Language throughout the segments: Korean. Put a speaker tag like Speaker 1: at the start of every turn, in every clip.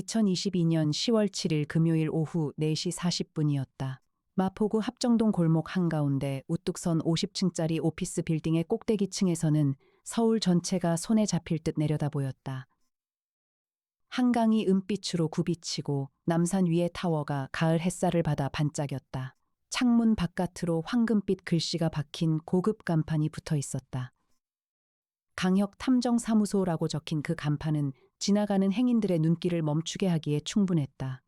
Speaker 1: 2022년 10월 7일 금요일 오후 4시 40분이었다. 마포구 합정동 골목 한가운데 우뚝 선 50층짜리 오피스 빌딩의 꼭대기층에서는 서울 전체가 손에 잡힐 듯 내려다 보였다. 한강이 은빛으로 굽이치고 남산 위의 타워가 가을 햇살을 받아 반짝였다. 창문 바깥으로 황금빛 글씨가 박힌 고급 간판이 붙어 있었다. 강혁 탐정사무소라고 적힌 그 간판은 지나가는 행인들의 눈길을 멈추게 하기에 충분했다.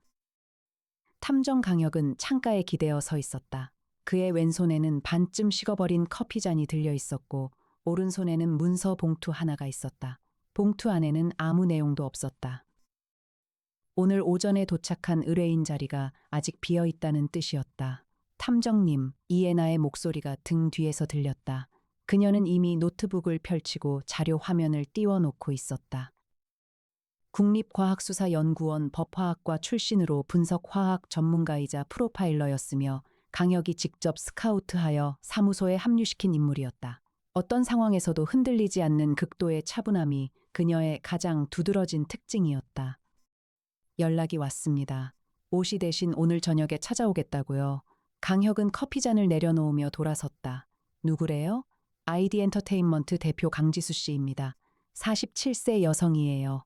Speaker 1: 탐정 강혁은 창가에 기대어 서 있었다. 그의 왼손에는 반쯤 식어버린 커피잔이 들려 있었고 오른손에는 문서 봉투 하나가 있었다. 봉투 안에는 아무 내용도 없었다. 오늘 오전에 도착한 의뢰인 자리가 아직 비어 있다는 뜻이었다. 탐정님, 이에나의 목소리가 등 뒤에서 들렸다. 그녀는 이미 노트북을 펼치고 자료 화면을 띄워놓고 있었다. 국립과학수사연구원 법화학과 출신으로 분석화학 전문가이자 프로파일러였으며 강혁이 직접 스카우트하여 사무소에 합류시킨 인물이었다. 어떤 상황에서도 흔들리지 않는 극도의 차분함이 그녀의 가장 두드러진 특징이었다. 연락이 왔습니다. 오시 대신 오늘 저녁에 찾아오겠다고요. 강혁은 커피잔을 내려놓으며 돌아섰다. 누구래요? 아이디 엔터테인먼트 대표 강지수 씨입니다. 47세 여성이에요.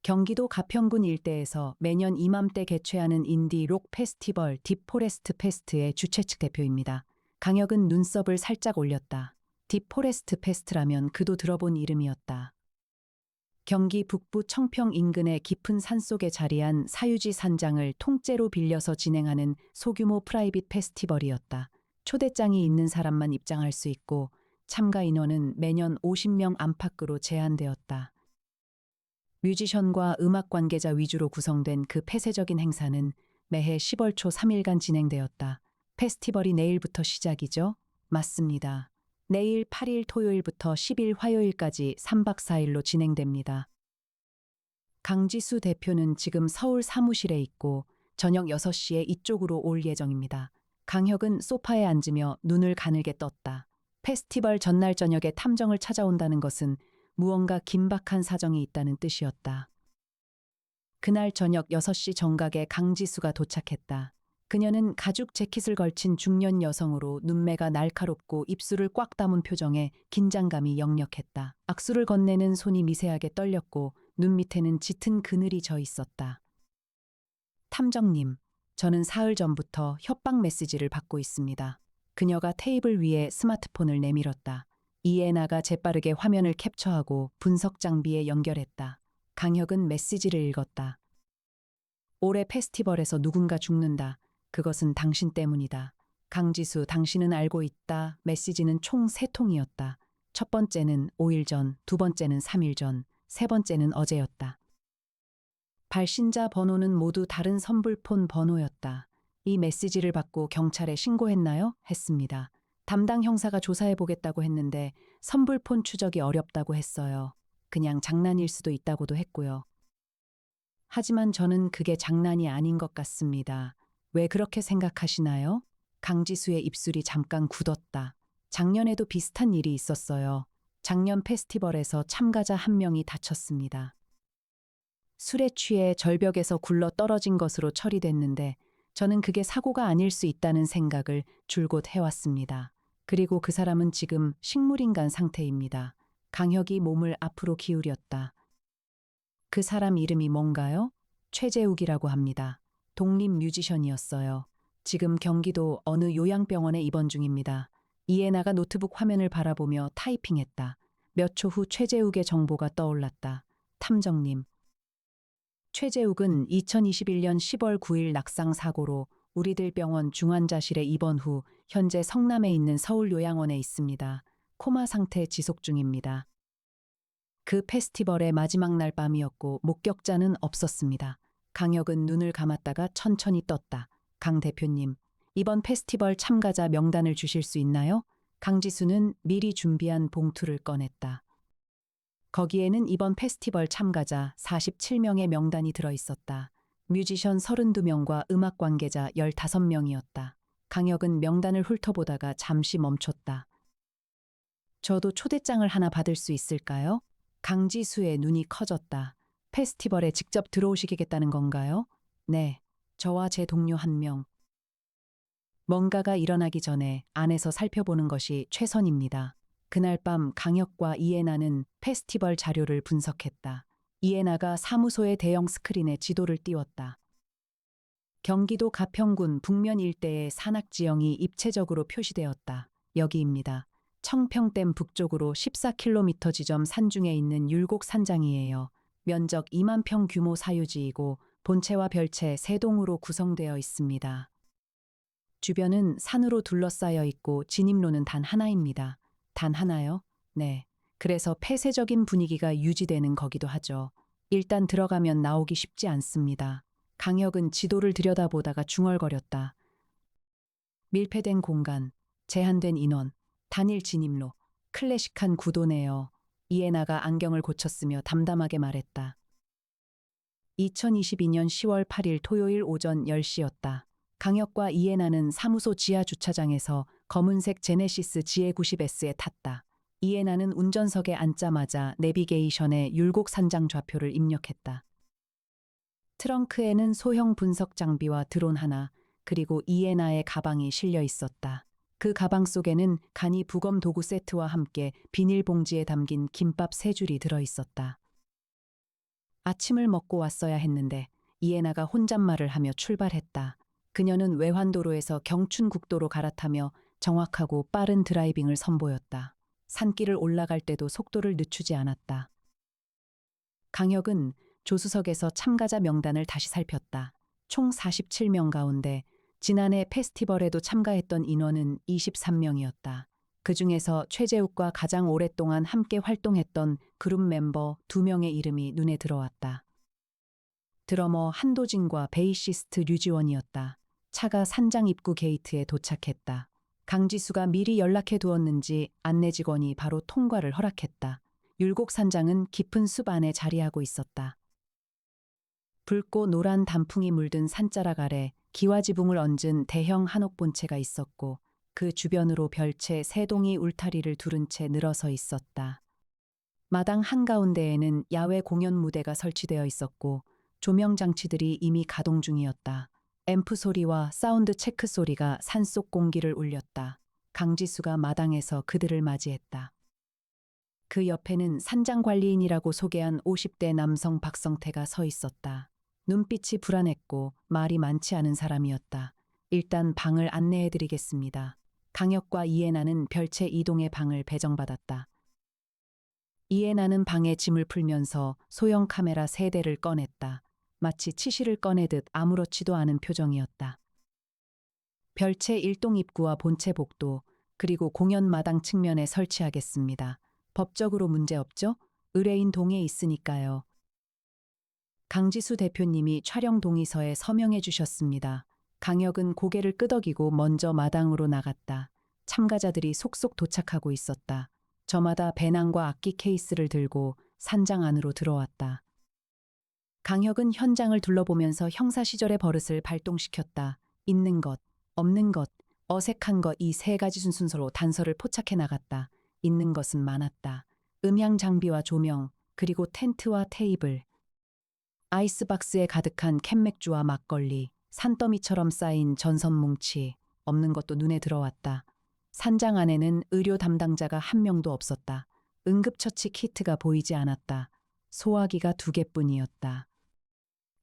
Speaker 1: 경기도 가평군 일대에서 매년 이맘때 개최하는 인디 록 페스티벌 딥포레스트 페스트의 주최 측 대표입니다. 강혁은 눈썹을 살짝 올렸다. 딥포레스트 페스트라면 그도 들어본 이름이었다. 경기 북부 청평 인근의 깊은 산속에 자리한 사유지 산장을 통째로 빌려서 진행하는 소규모 프라이빗 페스티벌이었다. 초대장이 있는 사람만 입장할 수 있고 참가 인원은 매년 50명 안팎으로 제한되었다. 뮤지션과 음악 관계자 위주로 구성된 그 폐쇄적인 행사는 매해 10월 초 3일간 진행되었다. 페스티벌이 내일부터 시작이죠? 맞습니다. 내일 8일 토요일부터 10일 화요일까지 3박 4일로 진행됩니다. 강지수 대표는 지금 서울 사무실에 있고 저녁 6시에 이쪽으로 올 예정입니다. 강혁은 소파에 앉으며 눈을 가늘게 떴다. 페스티벌 전날 저녁에 탐정을 찾아온다는 것은 무언가 긴박한 사정이 있다는 뜻이었다. 그날 저녁 6시 정각에 강지수가 도착했다. 그녀는 가죽 재킷을 걸친 중년 여성으로 눈매가 날카롭고 입술을 꽉 다문 표정에 긴장감이 역력했다. 악수를 건네는 손이 미세하게 떨렸고 눈 밑에는 짙은 그늘이 져 있었다. 탐정님, 저는 사흘 전부터 협박 메시지를 받고 있습니다. 그녀가 테이블 위에 스마트폰을 내밀었다. 이에나가 재빠르게 화면을 캡처하고 분석 장비에 연결했다. 강혁은 메시지를 읽었다. 올해 페스티벌에서 누군가 죽는다. 그것은 당신 때문이다. 강지수, 당신은 알고 있다. 메시지는 총 3통이었다. 첫 번째는 5일 전, 두 번째는 3일 전, 세 번째는 어제였다. 발신자 번호는 모두 다른 선불폰 번호였다. 이 메시지를 받고 경찰에 신고했나요? 했습니다. 담당 형사가 조사해보겠다고 했는데 선불폰 추적이 어렵다고 했어요. 그냥 장난일 수도 있다고도 했고요. 하지만 저는 그게 장난이 아닌 것 같습니다. 왜 그렇게 생각하시나요? 강지수의 입술이 잠깐 굳었다. 작년에도 비슷한 일이 있었어요. 작년 페스티벌에서 참가자 한 명이 다쳤습니다. 술에 취해 절벽에서 굴러 떨어진 것으로 처리됐는데 저는 그게 사고가 아닐 수 있다는 생각을 줄곧 해왔습니다. 그리고 그 사람은 지금 식물인간 상태입니다. 강혁이 몸을 앞으로 기울였다. 그 사람 이름이 뭔가요? 최재욱이라고 합니다. 독립 뮤지션이었어요. 지금 경기도 어느 요양병원에 입원 중입니다. 이에나가 노트북 화면을 바라보며 타이핑했다. 몇 초 후 최재욱의 정보가 떠올랐다. 탐정님. 최재욱은 2021년 10월 9일 낙상 사고로 우리들 병원 중환자실에 입원 후 현재 성남에 있는 서울요양원에 있습니다. 코마 상태 지속 중입니다. 그 페스티벌의 마지막 날 밤이었고 목격자는 없었습니다. 강혁은 눈을 감았다가 천천히 떴다. 강 대표님, 이번 페스티벌 참가자 명단을 주실 수 있나요? 강지수는 미리 준비한 봉투를 꺼냈다. 거기에는 이번 페스티벌 참가자 47명의 명단이 들어있었다. 뮤지션 32명과 음악 관계자 15명이었다. 강혁은 명단을 훑어보다가 잠시 멈췄다. 저도 초대장을 하나 받을 수 있을까요? 강지수의 눈이 커졌다. 페스티벌에 직접 들어오시겠다는 건가요? 네. 저와 제 동료 한 명. 뭔가가 일어나기 전에 안에서 살펴보는 것이 최선입니다. 그날 밤 강혁과 이에나는 페스티벌 자료를 분석했다. 이에나가 사무소의 대형 스크린에 지도를 띄웠다. 경기도 가평군 북면 일대의 산악지형이 입체적으로 표시되었다. 여기입니다. 청평댐 북쪽으로 14km 지점 산중에 있는 율곡 산장이에요. 면적 2만 평 규모 사유지이고 본체와 별채 3동으로 구성되어 있습니다. 주변은 산으로 둘러싸여 있고 진입로는 단 하나입니다. 단 하나요? 네. 그래서 폐쇄적인 분위기가 유지되는 거기도 하죠. 일단 들어가면 나오기 쉽지 않습니다. 강혁은 지도를 들여다보다가 중얼거렸다. 밀폐된 공간, 제한된 인원, 단일 진입로, 클래식한 구도네요. 이에나가 안경을 고쳤으며 담담하게 말했다. 2022년 10월 8일 토요일 오전 10시였다. 강혁과 이에나는 사무소 지하 주차장에서 검은색 제네시스 GA90S에 탔다. 이에나는 운전석에 앉자마자 내비게이션에 율곡 산장 좌표를 입력했다. 트렁크에는 소형 분석 장비와 드론 하나, 그리고 이에나의 가방이 실려 있었다. 그 가방 속에는 간이 부검 도구 세트와 함께 비닐봉지에 담긴 김밥 3줄이 들어 있었다. 아침을 먹고 왔어야 했는데 이에나가 혼잣말을 하며 출발했다. 그녀는 외환도로에서 경춘국도로 갈아타며 정확하고 빠른 드라이빙을 선보였다. 산길을 올라갈 때도 속도를 늦추지 않았다. 강혁은 조수석에서 참가자 명단을 다시 살폈다. 총 47명 가운데 지난해 페스티벌에도 참가했던 인원은 23명이었다. 그 중에서 최재욱과 가장 오랫동안 함께 활동했던 그룹 멤버 2명의 이름이 눈에 들어왔다. 드러머 한도진과 베이시스트 류지원이었다. 차가 산장 입구 게이트에 도착했다. 강지수가 미리 연락해 두었는지 안내 직원이 바로 통과를 허락했다. 율곡 산장은 깊은 숲 안에 자리하고 있었다. 붉고 노란 단풍이 물든 산자락 아래 기와지붕을 얹은 대형 한옥 본체가 있었고 그 주변으로 별채 3동이 울타리를 두른 채 늘어서 있었다. 마당 한가운데에는 야외 공연 무대가 설치되어 있었고 조명 장치들이 이미 가동 중이었다. 앰프 소리와 사운드 체크 소리가 산속 공기를 울렸다. 강지수가 마당에서 그들을 맞이했다. 그 옆에는 산장 관리인이라고 소개한 50대 남성 박성태가 서 있었다. 눈빛이 불안했고 말이 많지 않은 사람이었다. 일단 방을 안내해드리겠습니다. 강혁과 이에나는 별채 2동의 방을 배정받았다. 이에나는 방에 짐을 풀면서 소형 카메라 3대를 꺼냈다. 마치 치실을 꺼내듯 아무렇지도 않은 표정이었다. 별채 1동 입구와 본체 복도, 그리고 공연 마당 측면에 설치하겠습니다. 법적으로 문제없죠? 의뢰인 동의에 있으니까요. 강지수 대표님이 촬영 동의서에 서명해 주셨습니다. 강혁은 고개를 끄덕이고 먼저 마당으로 나갔다. 참가자들이 속속 도착하고 있었다. 저마다 배낭과 악기 케이스를 들고 산장 안으로 들어왔다. 강혁은 현장을 둘러보면서 형사 시절의 버릇을 발동시켰다. 있는 것, 없는 것, 어색한 것 이 3가지 순서로 단서를 포착해 나갔다. 있는 것은 많았다. 음향 장비와 조명, 그리고 텐트와 테이블. 아이스박스에 가득한 캔맥주와 막걸리, 산더미처럼 쌓인 전선 뭉치. 없는 것도 눈에 들어왔다. 산장 안에는 의료 담당자가 한 명도 없었다. 응급처치 키트가 보이지 않았다. 소화기가 2개뿐이었다.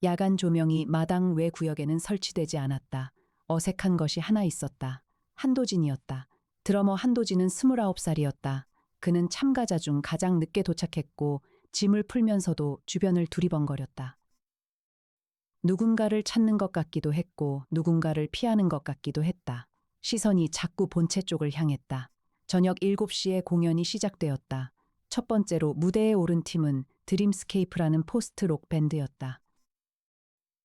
Speaker 1: 야간 조명이 마당 외 구역에는 설치되지 않았다. 어색한 것이 하나 있었다. 한도진이었다. 드러머 한도진은 29살이었다. 그는 참가자 중 가장 늦게 도착했고 짐을 풀면서도 주변을 두리번거렸다. 누군가를 찾는 것 같기도 했고 누군가를 피하는 것 같기도 했다. 시선이 자꾸 본체 쪽을 향했다. 저녁 7시에 공연이 시작되었다. 첫 번째로 무대에 오른 팀은 드림스케이프라는 포스트록 밴드였다.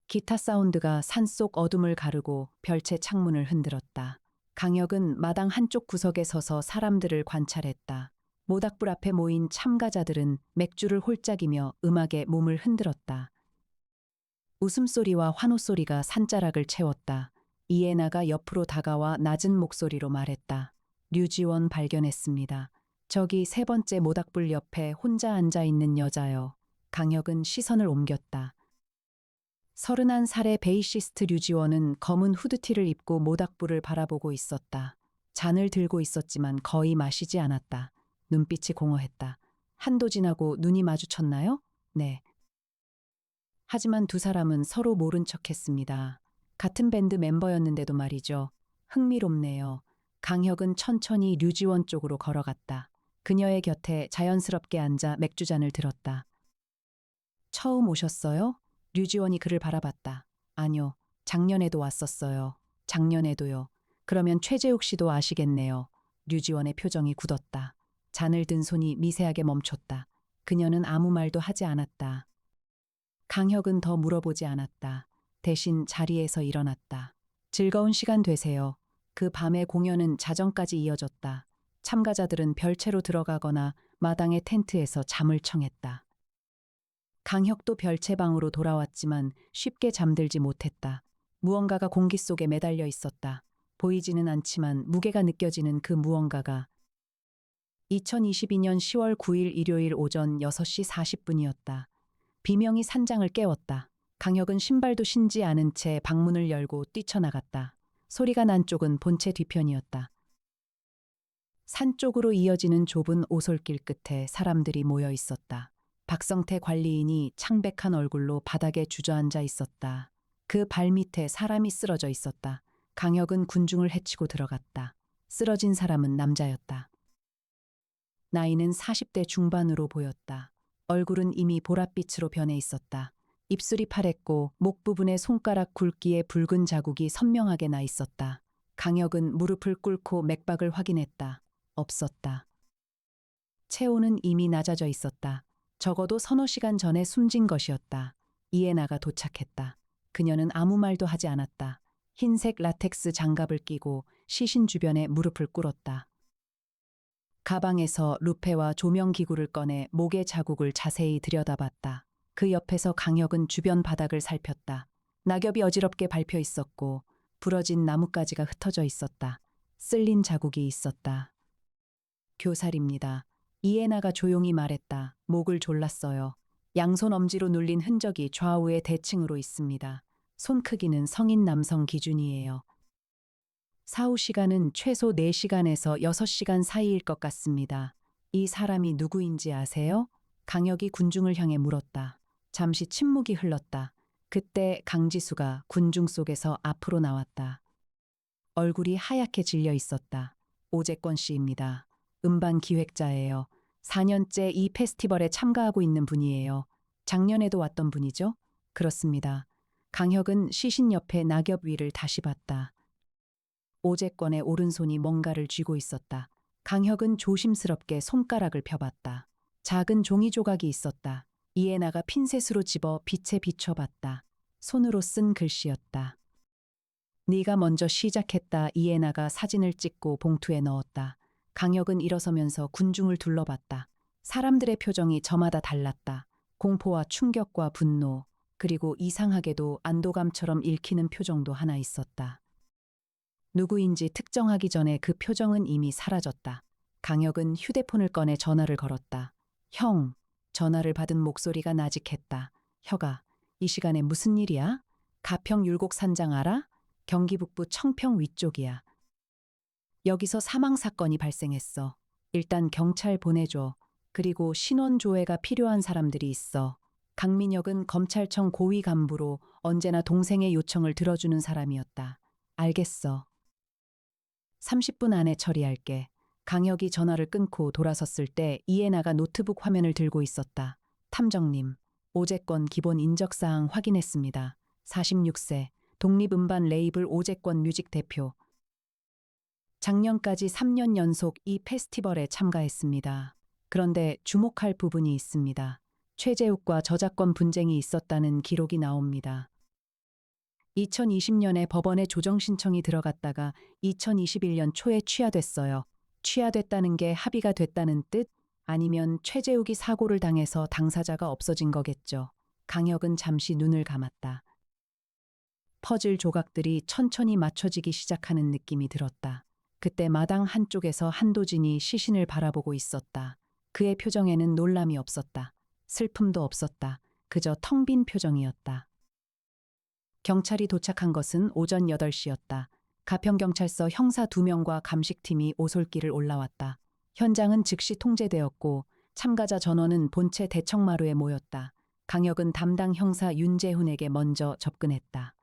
Speaker 1: 기타 사운드가 산속 어둠을 가르고 별채 창문을 흔들었다. 강혁은 마당 한쪽 구석에 서서 사람들을 관찰했다. 모닥불 앞에 모인 참가자들은 맥주를 홀짝이며 음악에 몸을 흔들었다. 웃음소리와 환호소리가 산자락을 채웠다. 이에나가 옆으로 다가와 낮은 목소리로 말했다. 류지원 발견했습니다. 저기 3번째 모닥불 옆에 혼자 앉아 있는 여자요. 강혁은 시선을 옮겼다. 31살의 베이시스트 류지원은 검은 후드티를 입고 모닥불을 바라보고 있었다. 잔을 들고 있었지만 거의 마시지 않았다. 눈빛이 공허했다. 한도진하고 눈이 마주쳤나요? 네. 하지만 두 사람은 서로 모른 척했습니다. 같은 밴드 멤버였는데도 말이죠. 흥미롭네요. 강혁은 천천히 류지원 쪽으로 걸어갔다. 그녀의 곁에 자연스럽게 앉아 맥주잔을 들었다. 처음 오셨어요? 류지원이 그를 바라봤다. 아니요. 작년에도 왔었어요. 작년에도요. 그러면 최재욱 씨도 아시겠네요. 류지원의 표정이 굳었다. 잔을 든 손이 미세하게 멈췄다. 그녀는 아무 말도 하지 않았다. 강혁은 더 물어보지 않았다. 대신 자리에서 일어났다. 즐거운 시간 되세요. 그 밤의 공연은 자정까지 이어졌다. 참가자들은 별채로 들어가거나 마당의 텐트에서 잠을 청했다. 강혁도 별채방으로 돌아왔지만 쉽게 잠들지 못했다. 무언가가 공기 속에 매달려 있었다. 보이지는 않지만 무게가 느껴지는 그 무언가가 2022년 10월 9일 일요일 오전 6시 40분이었다. 비명이 산장을 깨웠다. 강혁은 신발도 신지 않은 채 방문을 열고 뛰쳐나갔다. 소리가 난 쪽은 본체 뒤편이었다. 산 쪽으로 이어지는 좁은 오솔길 끝에 사람들이 모여 있었다. 박성태 관리인이 창백한 얼굴로 바닥에 주저앉아 있었다. 그 발밑에 사람이 쓰러져 있었다. 강혁은 군중을 헤치고 들어갔다. 쓰러진 사람은 남자였다. 나이는 40대 중반으로 보였다. 얼굴은 이미 보랏빛으로 변해 있었다. 입술이 파랬고 목 부분에 손가락 굵기의 붉은 자국이 선명하게 나 있었다. 강혁은 무릎을 꿇고 맥박을 확인했다. 없었다. 체온은 이미 낮아져 있었다. 적어도 서너 시간 전에 숨진 것이었다. 이에나가 도착했다. 그녀는 아무 말도 하지 않았다. 흰색 라텍스 장갑을 끼고 시신 주변에 무릎을 꿇었다. 가방에서 루페와 조명기구를 꺼내 목의 자국을 자세히 들여다봤다. 그 옆에서 강혁은 주변 바닥을 살폈다. 낙엽이 어지럽게 밟혀 있었고 부러진 나뭇가지가 흩어져 있었다. 쓸린 자국이 있었다. 교살입니다. 이에나가 조용히 말했다. 목을 졸랐어요. 양손 엄지로 눌린 흔적이 좌우의 대칭으로 있습니다. 손 크기는 성인 남성 기준이에요. 사후 시간은 최소 4시간에서 6시간 사이일 것 같습니다. 이 사람이 누구인지 아세요? 강혁이 군중을 향해 물었다. 잠시 침묵이 흘렀다. 그때 강지수가 군중 속에서 앞으로 나왔다. 얼굴이 하얗게 질려 있었다. 오재권 씨입니다. 음반 기획자예요. 4년째 이 페스티벌에 참가하고 있는 분이에요. 작년에도 왔던 분이죠? 그렇습니다. 강혁은 시신 옆에 낙엽 위를 다시 봤다. 오재권의 오른손이 뭔가를 쥐고 있었다. 강혁은 조심스럽게 손가락을 펴봤다. 작은 종이 조각이 있었다. 이에나가 핀셋으로 집어 빛에 비춰봤다. 손으로 쓴 글씨였다. 네가 먼저 시작했다. 이에나가 사진을 찍고 봉투에 넣었다. 강혁은 일어서면서 군중을 둘러봤다. 사람들의 표정이 저마다 달랐다. 공포와 충격과 분노, 그리고 이상하게도 안도감처럼 읽히는 표정도 하나 있었다. 누구인지 특정하기 전에 그 표정은 이미 사라졌다. 강혁은 휴대폰을 꺼내 전화를 걸었다. 형, 전화를 받은 목소리가 나직했다. 혁아, 이 시간에 무슨 일이야? 가평 율곡산장 알아? 경기 북부 청평 위쪽이야. 여기서 사망 사건이 발생했어. 일단 경찰 보내줘. 그리고 신원 조회가 필요한 사람들이 있어. 강민혁은 검찰청 고위 간부로 언제나 동생의 요청을 들어주는 사람이었다. 알겠어. 30분 안에 처리할게. 강혁이 전화를 끊고 돌아섰을 때 이에나가 노트북 화면을 들고 있었다. 탐정님, 오재권 기본 인적사항 확인했습니다. 46세, 독립음반 레이블 오재권 뮤직 대표. 작년까지 3년 연속 이 페스티벌에 참가했습니다. 그런데 주목할 부분이 있습니다. 최재욱과 저작권 분쟁이 있었다는 기록이 나옵니다. 2020년에 법원에 조정 신청이 들어갔다가 2021년 초에 취하됐어요. 취하됐다는 게 합의가 됐다는 뜻? 아니면 최재욱이 사고를 당해서 당사자가 없어진 거겠죠. 강혁은 잠시 눈을 감았다. 퍼즐 조각들이 천천히 맞춰지기 시작하는 느낌이 들었다. 그때 마당 한쪽에서 한도진이 시신을 바라보고 있었다. 그의 표정에는 놀람이 없었다. 슬픔도 없었다. 그저 텅 빈 표정이었다. 경찰이 도착한 것은 오전 8시였다. 가평경찰서 형사 2명과 감식팀이 오솔길을 올라왔다. 현장은 즉시 통제되었고 참가자 전원은 본체 대청마루에 모였다. 강혁은 담당 형사 윤재훈에게 먼저 접근했다.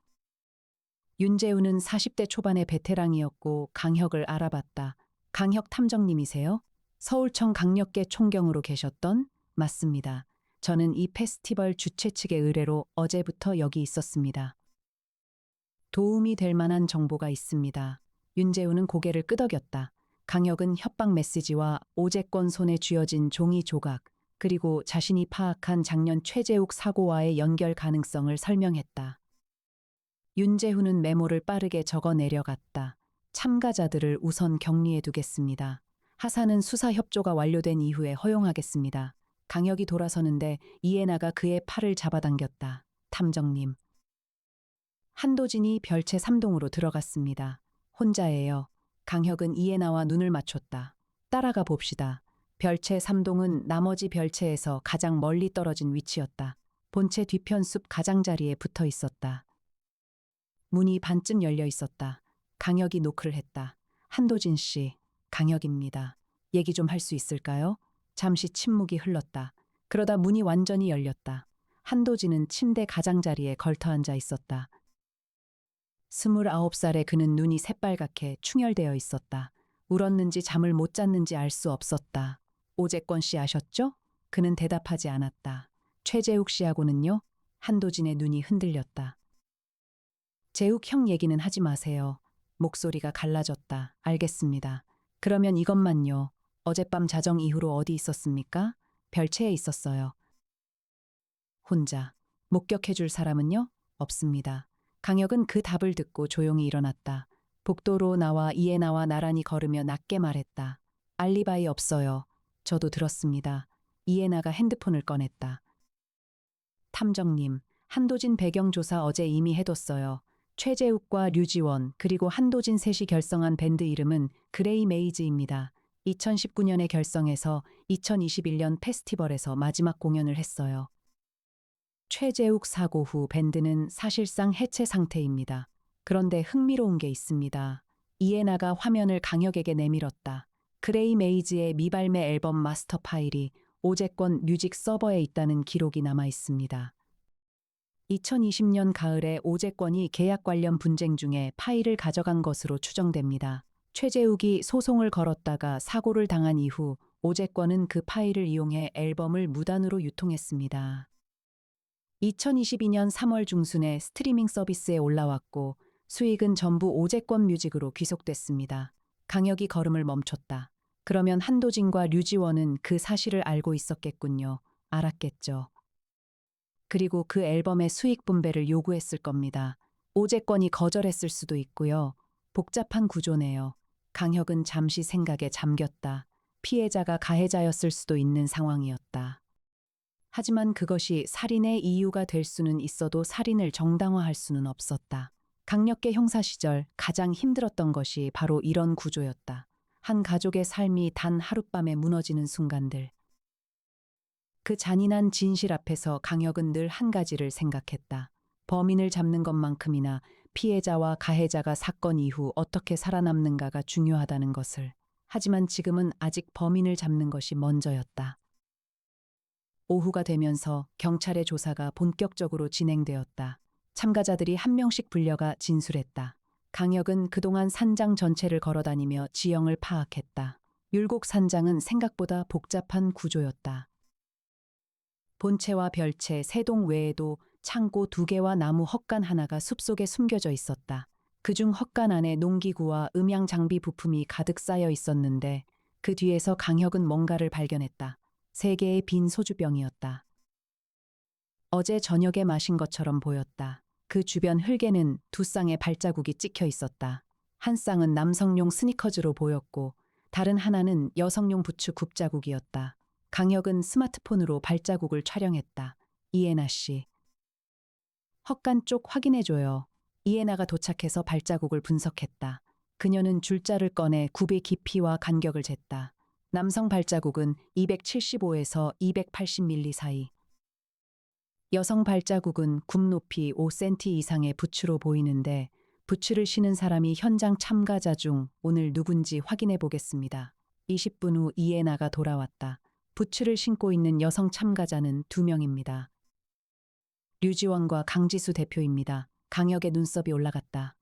Speaker 1: 윤재훈은 40대 초반의 베테랑이었고 강혁을 알아봤다. 강혁 탐정님이세요? 서울청 강력계 총경으로 계셨던? 맞습니다. 저는 이 페스티벌 주최 측의 의뢰로 어제부터 여기 있었습니다. 도움이 될 만한 정보가 있습니다. 윤재훈은 고개를 끄덕였다. 강혁은 협박 메시지와 오재권 손에 쥐어진 종이 조각, 그리고 자신이 파악한 작년 최재욱 사고와의 연결 가능성을 설명했다. 윤재훈은 메모를 빠르게 적어 내려갔다. 참가자들을 우선 격리해 두겠습니다. 하사는 수사 협조가 완료된 이후에 허용하겠습니다. 강혁이 돌아서는데 이해나가 그의 팔을 잡아당겼다. 탐정님. 한도진이 별채 3동으로 들어갔습니다. 혼자예요. 강혁은 이해나와 눈을 맞췄다. 따라가 봅시다. 별채 3동은 나머지 별채에서 가장 멀리 떨어진 위치였다. 본체 뒤편 숲 가장자리에 붙어 있었다. 문이 반쯤 열려 있었다. 강혁이 노크를 했다. 한도진 씨, 강혁입니다. 얘기 좀 할 수 있을까요? 잠시 침묵이 흘렀다. 그러다 문이 완전히 열렸다. 한도진은 침대 가장자리에 걸터앉아 있었다. 29살의 그는 눈이 새빨갛게 충혈되어 있었다. 울었는지 잠을 못 잤는지 알 수 없었다. 오재권 씨 아셨죠? 그는 대답하지 않았다. 최재욱 씨하고는요? 한도진의 눈이 흔들렸다. 재욱 형 얘기는 하지 마세요. 목소리가 갈라졌다. 알겠습니다. 그러면 이것만요. 어젯밤 자정 이후로 어디 있었습니까? 별채에 있었어요. 혼자. 목격해 줄 사람은요? 없습니다. 강혁은 그 답을 듣고 조용히 일어났다. 복도로 나와 이해나와 나란히 걸으며 낮게 말했다. 알리바이 없어요. 저도 들었습니다. 이해나가 핸드폰을 꺼냈다. 탐정님, 한도진 배경조사 어제 이미 해뒀어요. 최재욱과 류지원 그리고 한도진 셋이 결성한 밴드 이름은 그레이 메이즈입니다. 2019년에 결성해서 2021년 페스티벌에서 마지막 공연을 했어요. 최재욱 사고 후 밴드는 사실상 해체 상태입니다. 그런데 흥미로운 게 있습니다. 이해나가 화면을 강혁에게 내밀었다. 그레이 메이즈의 미발매 앨범 마스터 파일이 오재권 뮤직 서버에 있다는 기록이 남아 있습니다. 2020년 가을에 오재권이 계약 관련 분쟁 중에 파일을 가져간 것으로 추정됩니다. 최재욱이 소송을 걸었다가 사고를 당한 이후 오재권은 그 파일을 이용해 앨범을 무단으로 유통했습니다. 2022년 3월 중순에 스트리밍 서비스에 올라왔고 수익은 전부 오재권 뮤직으로 귀속됐습니다. 강혁이 걸음을 멈췄다. 그러면 한도진과 류지원은 그 사실을 알고 있었겠군요. 알았겠죠. 그리고 그 앨범의 수익 분배를 요구했을 겁니다. 오재권이 거절했을 수도 있고요. 복잡한 구조네요. 강혁은 잠시 생각에 잠겼다. 피해자가 가해자였을 수도 있는 상황이었다. 하지만 그것이 살인의 이유가 될 수는 있어도 살인을 정당화할 수는 없었다. 강력계 형사 시절 가장 힘들었던 것이 바로 이런 구조였다. 한 가족의 삶이 단 하룻밤에 무너지는 순간들. 그 잔인한 진실 앞에서 강혁은 늘 한 가지를 생각했다. 범인을 잡는 것만큼이나 피해자와 가해자가 사건 이후 어떻게 살아남는가가 중요하다는 것을. 하지만 지금은 아직 범인을 잡는 것이 먼저였다. 오후가 되면서 경찰의 조사가 본격적으로 진행되었다. 참가자들이 한 명씩 불려가 진술했다. 강혁은 그동안 산장 전체를 걸어다니며 지형을 파악했다. 율곡 산장은 생각보다 복잡한 구조였다. 본체와 별채 3동 외에도 창고 2개와 나무 헛간 하나가 숲속에 숨겨져 있었다. 그중 헛간 안에 농기구와 음향 장비 부품이 가득 쌓여 있었는데 그 뒤에서 강혁은 뭔가를 발견했다. 3개의 빈 소주병이었다. 어제 저녁에 마신 것처럼 보였다. 그 주변 흙에는 2쌍의 발자국이 찍혀 있었다. 한 쌍은 남성용 스니커즈로 보였고 다른 하나는 여성용 부츠 굽자국이었다. 강혁은 스마트폰으로 발자국을 촬영했다. 이해나 씨. 헛간 쪽 확인해줘요. 이해나가 도착해서 발자국을 분석했다. 그녀는 줄자를 꺼내 굽의 깊이와 간격을 쟀다. 남성 발자국은 275에서 280mm 사이, 여성 발자국은 굽 높이 5cm 이상의 부츠로 보이는데 부츠를 신은 사람이 현장 참가자 중 오늘 누군지 확인해 보겠습니다. 20분 후 이에나가 돌아왔다. 부츠를 신고 있는 여성 참가자는 2명입니다. 류지원과 강지수 대표입니다. 강혁의 눈썹이 올라갔다.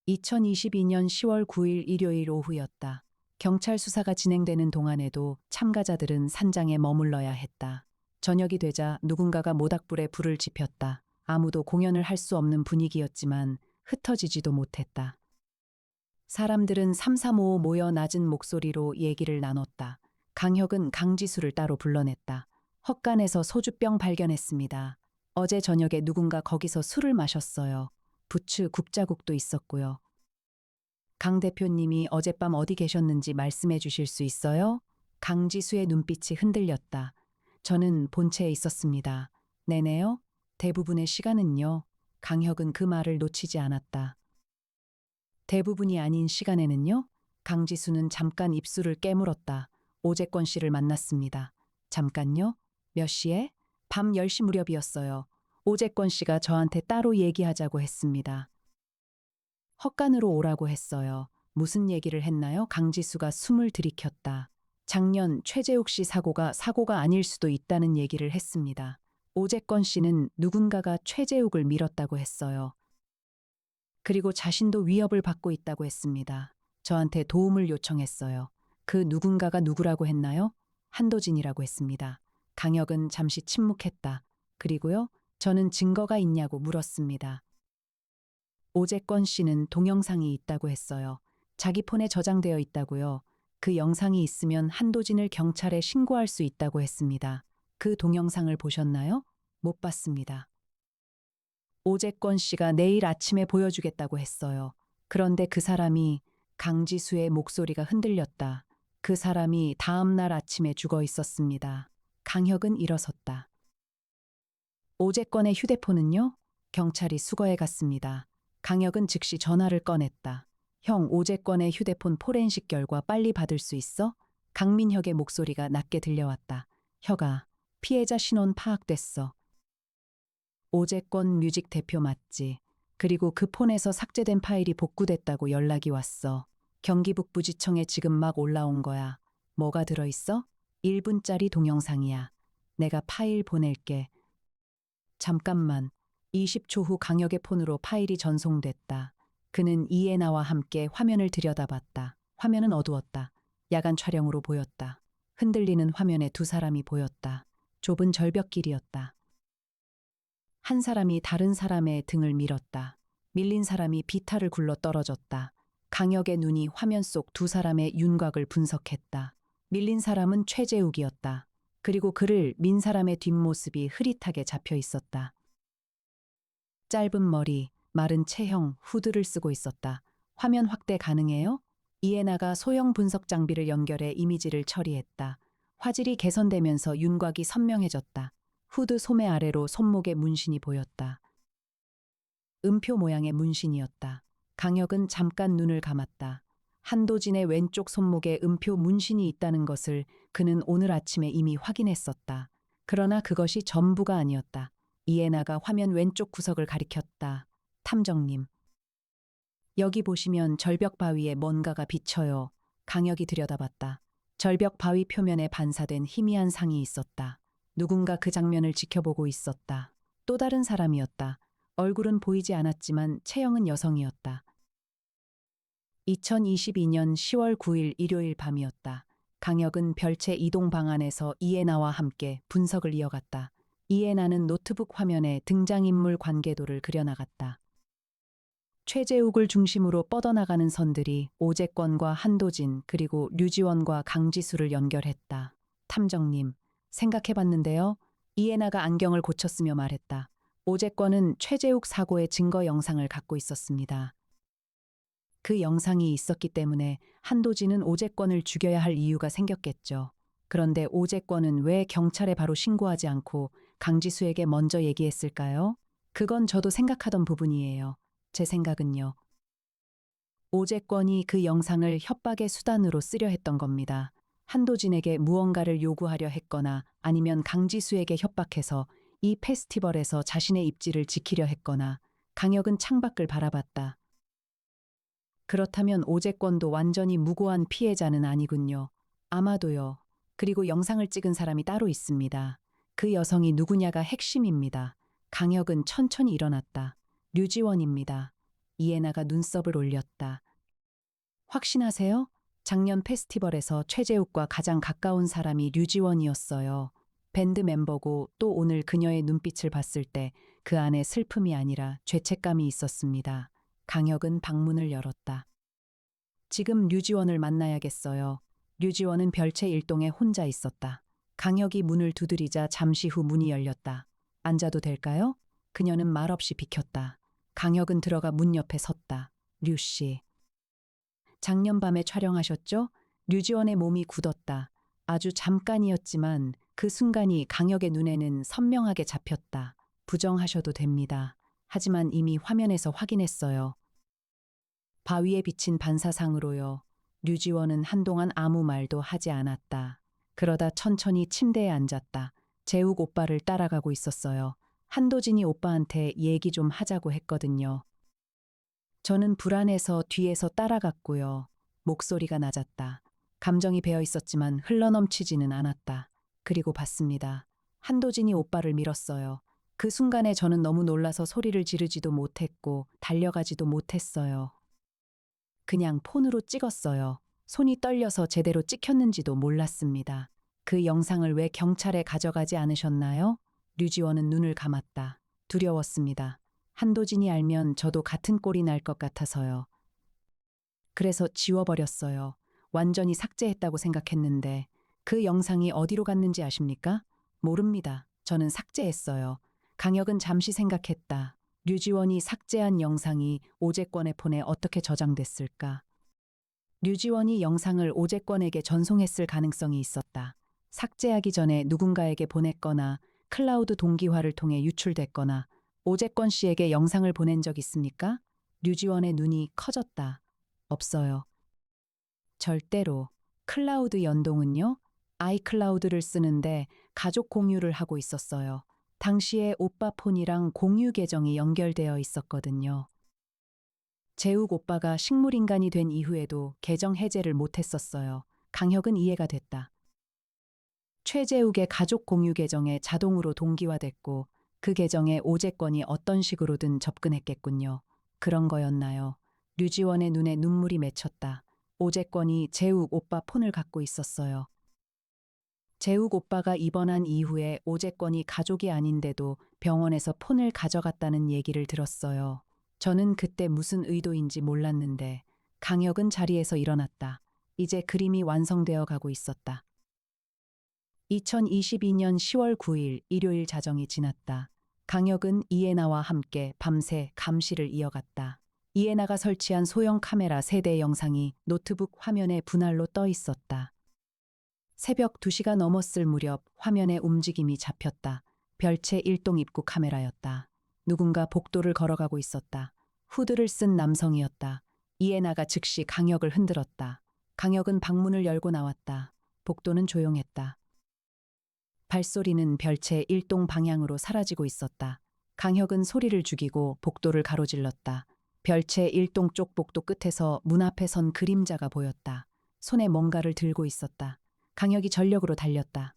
Speaker 1: 2022년 10월 9일 일요일 오후였다. 경찰 수사가 진행되는 동안에도 참가자들은 산장에 머물러야 했다. 저녁이 되자 누군가가 모닥불에 불을 지폈다. 아무도 공연을 할 수 없는 분위기였지만 흩어지지도 못했다. 사람들은 삼삼오오 모여 낮은 목소리로 얘기를 나눴다. 강혁은 강지수를 따로 불러냈다. 헛간에서 소주병 발견했습니다. 어제 저녁에 누군가 거기서 술을 마셨어요. 부츠 굽자국도 있었고요. 강 대표님이 어젯밤 어디 계셨는지 말씀해 주실 수 있어요? 강지수의 눈빛이 흔들렸다. 저는 본체에 있었습니다. 네네요? 대부분의 시간은요? 강혁은 그 말을 놓치지 않았다. 대부분이 아닌 시간에는요? 강지수는 잠깐 입술을 깨물었다. 오재권 씨를 만났습니다. 잠깐요? 몇 시에? 밤 10시 무렵이었어요. 오재권 씨가 저한테 따로 얘기하자고 했습니다. 헛간으로 오라고 했어요. 무슨 얘기를 했나요? 강지수가 숨을 들이켰다. 작년 최재욱 씨 사고가 아닐 수도 있다는 얘기를 했습니다. 오재권 씨는 누군가가 최재욱을 밀었다고 했어요. 그리고 자신도 위협을 받고 있다고 했습니다. 저한테 도움을 요청했어요. 그 누군가가 누구라고 했나요? 한도진이라고 했습니다. 강혁은 잠시 침묵했다. 그리고요, 저는 증거가 있냐고 물었습니다. 오재권 씨는 동영상이 있다고 했어요. 자기 폰에 저장되어 있다고요. 그 영상이 있으면 한도진을 경찰에 신고할 수 있다고 했습니다. 그 동영상을 보셨나요? 못 봤습니다. 오재권 씨가 내일 아침에 보여주겠다고 했어요. 그런데 그 사람이 강지수의 목소리가 흔들렸다. 그 사람이 다음 날 아침에 죽어 있었습니다. 강혁은 일어섰다. 오재권의 휴대폰은요? 경찰이 수거해 갔습니다. 강혁은 즉시 전화를 꺼냈다. 형, 오재권의 휴대폰 포렌식 결과 빨리 받을 수 있어? 강민혁의 목소리가 낮게 들려왔다. 혁아, 피해자 신원 파악됐어. 오재권 뮤직 대표 맞지? 그리고 그 폰에서 삭제된 파일이 복구됐다고 연락이 왔어. 경기 북부지청에 지금 막 올라온 거야. 뭐가 들어있어? 1분짜리 동영상이야. 내가 파일 보낼게. 잠깐만. 20초 후 강혁의 폰으로 파일이 전송됐다. 그는 이에나와 함께 화면을 들여다봤다. 화면은 어두웠다. 야간 촬영으로 보였다. 흔들리는 화면에 두 사람이 보였다. 좁은 절벽길이었다. 한 사람이 다른 사람의 등을 밀었다. 밀린 사람이 비탈을 굴러 떨어졌다. 강혁의 눈이 화면 속 두 사람의 윤곽을 분석했다. 밀린 사람은 최재욱이었다. 그리고 그를 민 사람의 뒷모습이 흐릿하게 잡혀 있었다. 짧은 머리, 마른 체형, 후드를 쓰고 있었다. 화면 확대 가능해요? 이에나가 소형 분석 장비를 연결해 이미지를 처리했다. 화질이 개선되면서 윤곽이 선명해졌다. 후드 소매 아래로 손목에 문신이 보였다. 음표 모양의 문신이었다. 강혁은 잠깐 눈을 감았다. 한도진의 왼쪽 손목에 음표 문신이 있다는 것을 그는 오늘 아침에 이미 확인했었다. 그러나 그것이 전부가 아니었다. 이에나가 화면 왼쪽 구석을 가리켰다. 탐정님. 여기 보시면 절벽 바위에 뭔가가 비쳐요. 강혁이 들여다봤다. 절벽 바위 표면에 반사된 희미한 상이 있었다. 누군가 그 장면을 지켜보고 있었다. 또 다른 사람이었다. 얼굴은 보이지 않았지만 체형은 여성이었다. 2022년 10월 9일 일요일 밤이었다. 강혁은 별채 이동 방안에서 이에나와 함께 분석을 이어갔다. 이에나는 노트북 화면에 등장인물 관계도를 그려나갔다. 최재욱을 중심으로 뻗어나가는 선들이 오재권과 한도진 그리고 류지원과 강지수를 연결했다. 탐정님, 생각해봤는데요. 이에나가 안경을 고쳤으며 말했다. 오재권은 최재욱 사고의 증거 영상을 갖고 있었습니다. 그 영상이 있었기 때문에 한도진은 오재권을 죽여야 할 이유가 생겼겠죠. 그런데 오재권은 왜 경찰에 바로 신고하지 않고 강지수에게 먼저 얘기했을까요? 그건 저도 생각하던 부분이에요. 제 생각은요. 오재권이 그 영상을 협박의 수단으로 쓰려 했던 겁니다. 한도진에게 무언가를 요구하려 했거나 아니면 강지수에게 협박해서 이 페스티벌에서 자신의 입지를 지키려 했거나 강혁은 창밖을 바라봤다. 그렇다면 오재권도 완전히 무고한 피해자는 아니군요. 아마도요. 그리고 영상을 찍은 사람이 따로 있습니다. 그 여성이 누구냐가 핵심입니다. 강혁은 천천히 일어났다. 류지원입니다. 이해나가 눈썹을 올렸다. 확신하세요? 작년 페스티벌에서 최재욱과 가장 가까운 사람이 류지원이었어요. 밴드 멤버고 또 오늘 그녀의 눈빛을 봤을 때 그 안에 슬픔이 아니라 죄책감이 있었습니다. 강혁은 방문을 열었다. 지금 류지원을 만나야겠어요. 류지원은 별채 1동에 혼자 있었다. 강혁이 문을 두드리자 잠시 후 문이 열렸다. 앉아도 될까요? 그녀는 말없이 비켰다. 강혁은 들어가 문 옆에 섰다. 류씨. 작년 밤에 촬영하셨죠? 류지원의 몸이 굳었다. 아주 잠깐이었지만 그 순간이 강혁의 눈에는 선명하게 잡혔다. 부정하셔도 됩니다. 하지만 이미 화면에서 확인했어요. 바위에 비친 반사상으로요. 류지원은 한동안 아무 말도 하지 않았다. 그러다 천천히 침대에 앉았다. 재욱 오빠를 따라가고 있었어요. 한도진이 오빠한테 얘기 좀 하자고 했거든요. 저는 불안해서 뒤에서 따라갔고요. 목소리가 낮았다. 감정이 배어 있었지만 흘러넘치지는 않았다. 그리고 봤습니다. 한도진이 오빠를 밀었어요. 그 순간에 저는 너무 놀라서 소리를 지르지도 못했고 달려가지도 못했어요. 그냥 폰으로 찍었어요. 손이 떨려서 제대로 찍혔는지도 몰랐습니다. 그 영상을 왜 경찰에 가져가지 않으셨나요? 류지원은 눈을 감았다. 두려웠습니다. 한도진이 알면 저도 같은 꼴이 날 것 같아서요. 그래서 지워버렸어요. 완전히 삭제했다고 생각했는데 그 영상이 어디로 갔는지 아십니까? 모릅니다. 저는 삭제했어요. 강혁은 잠시 생각했다. 류지원이 삭제한 영상이 오재권의 폰에 어떻게 저장됐을까? 류지원이 영상을 오재권에게 전송했을 가능성이 있었다. 삭제하기 전에 누군가에게 보냈거나 클라우드 동기화를 통해 유출됐거나 오재권 씨에게 영상을 보낸 적 있습니까? 류지원의 눈이 커졌다. 없어요. 절대로. 클라우드 연동은요? 아이클라우드를 쓰는데 가족 공유를 하고 있었어요. 당시에 오빠 폰이랑 공유 계정이 연결되어 있었거든요. 재욱 오빠가 식물인간이 된 이후에도 계정 해제를 못했었어요. 강혁은 이해가 됐다. 최재욱의 가족 공유 계정에 자동으로 동기화됐고 그 계정에 오재권이 어떤 식으로든 접근했겠군요. 그런 거였나요? 류지원의 눈에 눈물이 맺혔다. 오재권이 재욱 오빠 폰을 갖고 있었어요. 재욱 오빠가 입원한 이후에 오재권이 가족이 아닌데도 병원에서 폰을 가져갔다는 얘기를 들었어요. 저는 그때 무슨 의도인지 몰랐는데 강혁은 자리에서 일어났다. 이제 그림이 완성되어 가고 있었다. 2022년 10월 9일 일요일 자정이 지났다. 강혁은 이해나와 함께 밤새 감시를 이어갔다. 이해나가 설치한 소형 카메라 3대 영상이 노트북 화면에 분할로 떠 있었다. 새벽 2시가 넘었을 무렵 화면에 움직임이 잡혔다. 별채 1동 입구 카메라였다. 누군가 복도를 걸어가고 있었다. 후드를 쓴 남성이었다. 이해나가 즉시 강혁을 흔들었다. 강혁은 방문을 열고 나왔다. 복도는 조용했다. 발소리는 별채 1동 방향으로 사라지고 있었다. 강혁은 소리를 죽이고 복도를 가로질렀다. 별채 1동 쪽 복도 끝에서 문 앞에 선 그림자가 보였다. 손에 뭔가를 들고 있었다. 강혁이 전력으로 달렸다.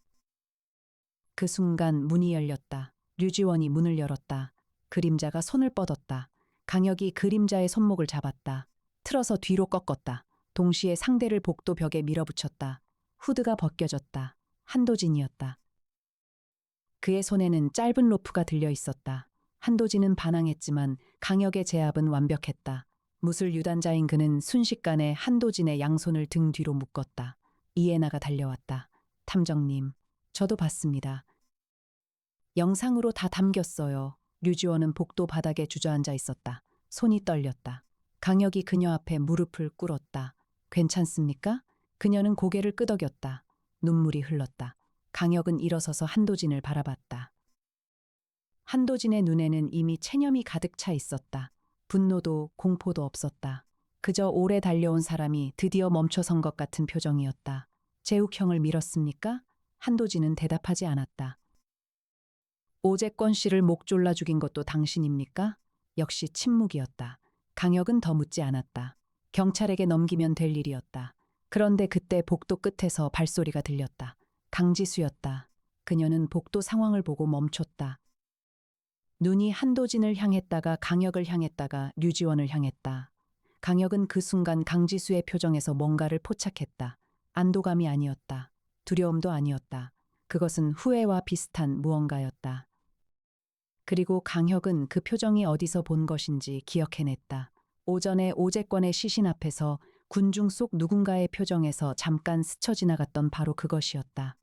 Speaker 1: 그 순간 문이 열렸다. 류지원이 문을 열었다. 그림자가 손을 뻗었다. 강혁이 그림자의 손목을 잡았다. 틀어서 뒤로 꺾었다. 동시에 상대를 복도 벽에 밀어붙였다. 후드가 벗겨졌다. 한도진이었다. 그의 손에는 짧은 로프가 들려 있었다. 한도진은 반항했지만 강혁의 제압은 완벽했다. 무술 유단자인 그는 순식간에 한도진의 양손을 등 뒤로 묶었다. 이해나가 달려왔다. 탐정님, 저도 봤습니다. 영상으로 다 담겼어요. 류지원은 복도 바닥에 주저앉아 있었다. 손이 떨렸다. 강혁이 그녀 앞에 무릎을 꿇었다. 괜찮습니까? 그녀는 고개를 끄덕였다. 눈물이 흘렀다. 강혁은 일어서서 한도진을 바라봤다. 한도진의 눈에는 이미 체념이 가득 차 있었다. 분노도 공포도 없었다. 그저 오래 달려온 사람이 드디어 멈춰선 것 같은 표정이었다. 재욱 형을 밀었습니까? 한도진은 대답하지 않았다. 오재권 씨를 목 졸라 죽인 것도 당신입니까? 역시 침묵이었다. 강혁은 더 묻지 않았다. 경찰에게 넘기면 될 일이었다. 그런데 그때 복도 끝에서 발소리가 들렸다. 강지수였다. 그녀는 복도 상황을 보고 멈췄다. 눈이 한도진을 향했다가 강혁을 향했다가 류지원을 향했다. 강혁은 그 순간 강지수의 표정에서 뭔가를 포착했다. 안도감이 아니었다. 두려움도 아니었다. 그것은 후회와 비슷한 무언가였다. 그리고 강혁은 그 표정이 어디서 본 것인지 기억해냈다. 오전에 오재권의 시신 앞에서 군중 속 누군가의 표정에서 잠깐 스쳐 지나갔던 바로 그것이었다.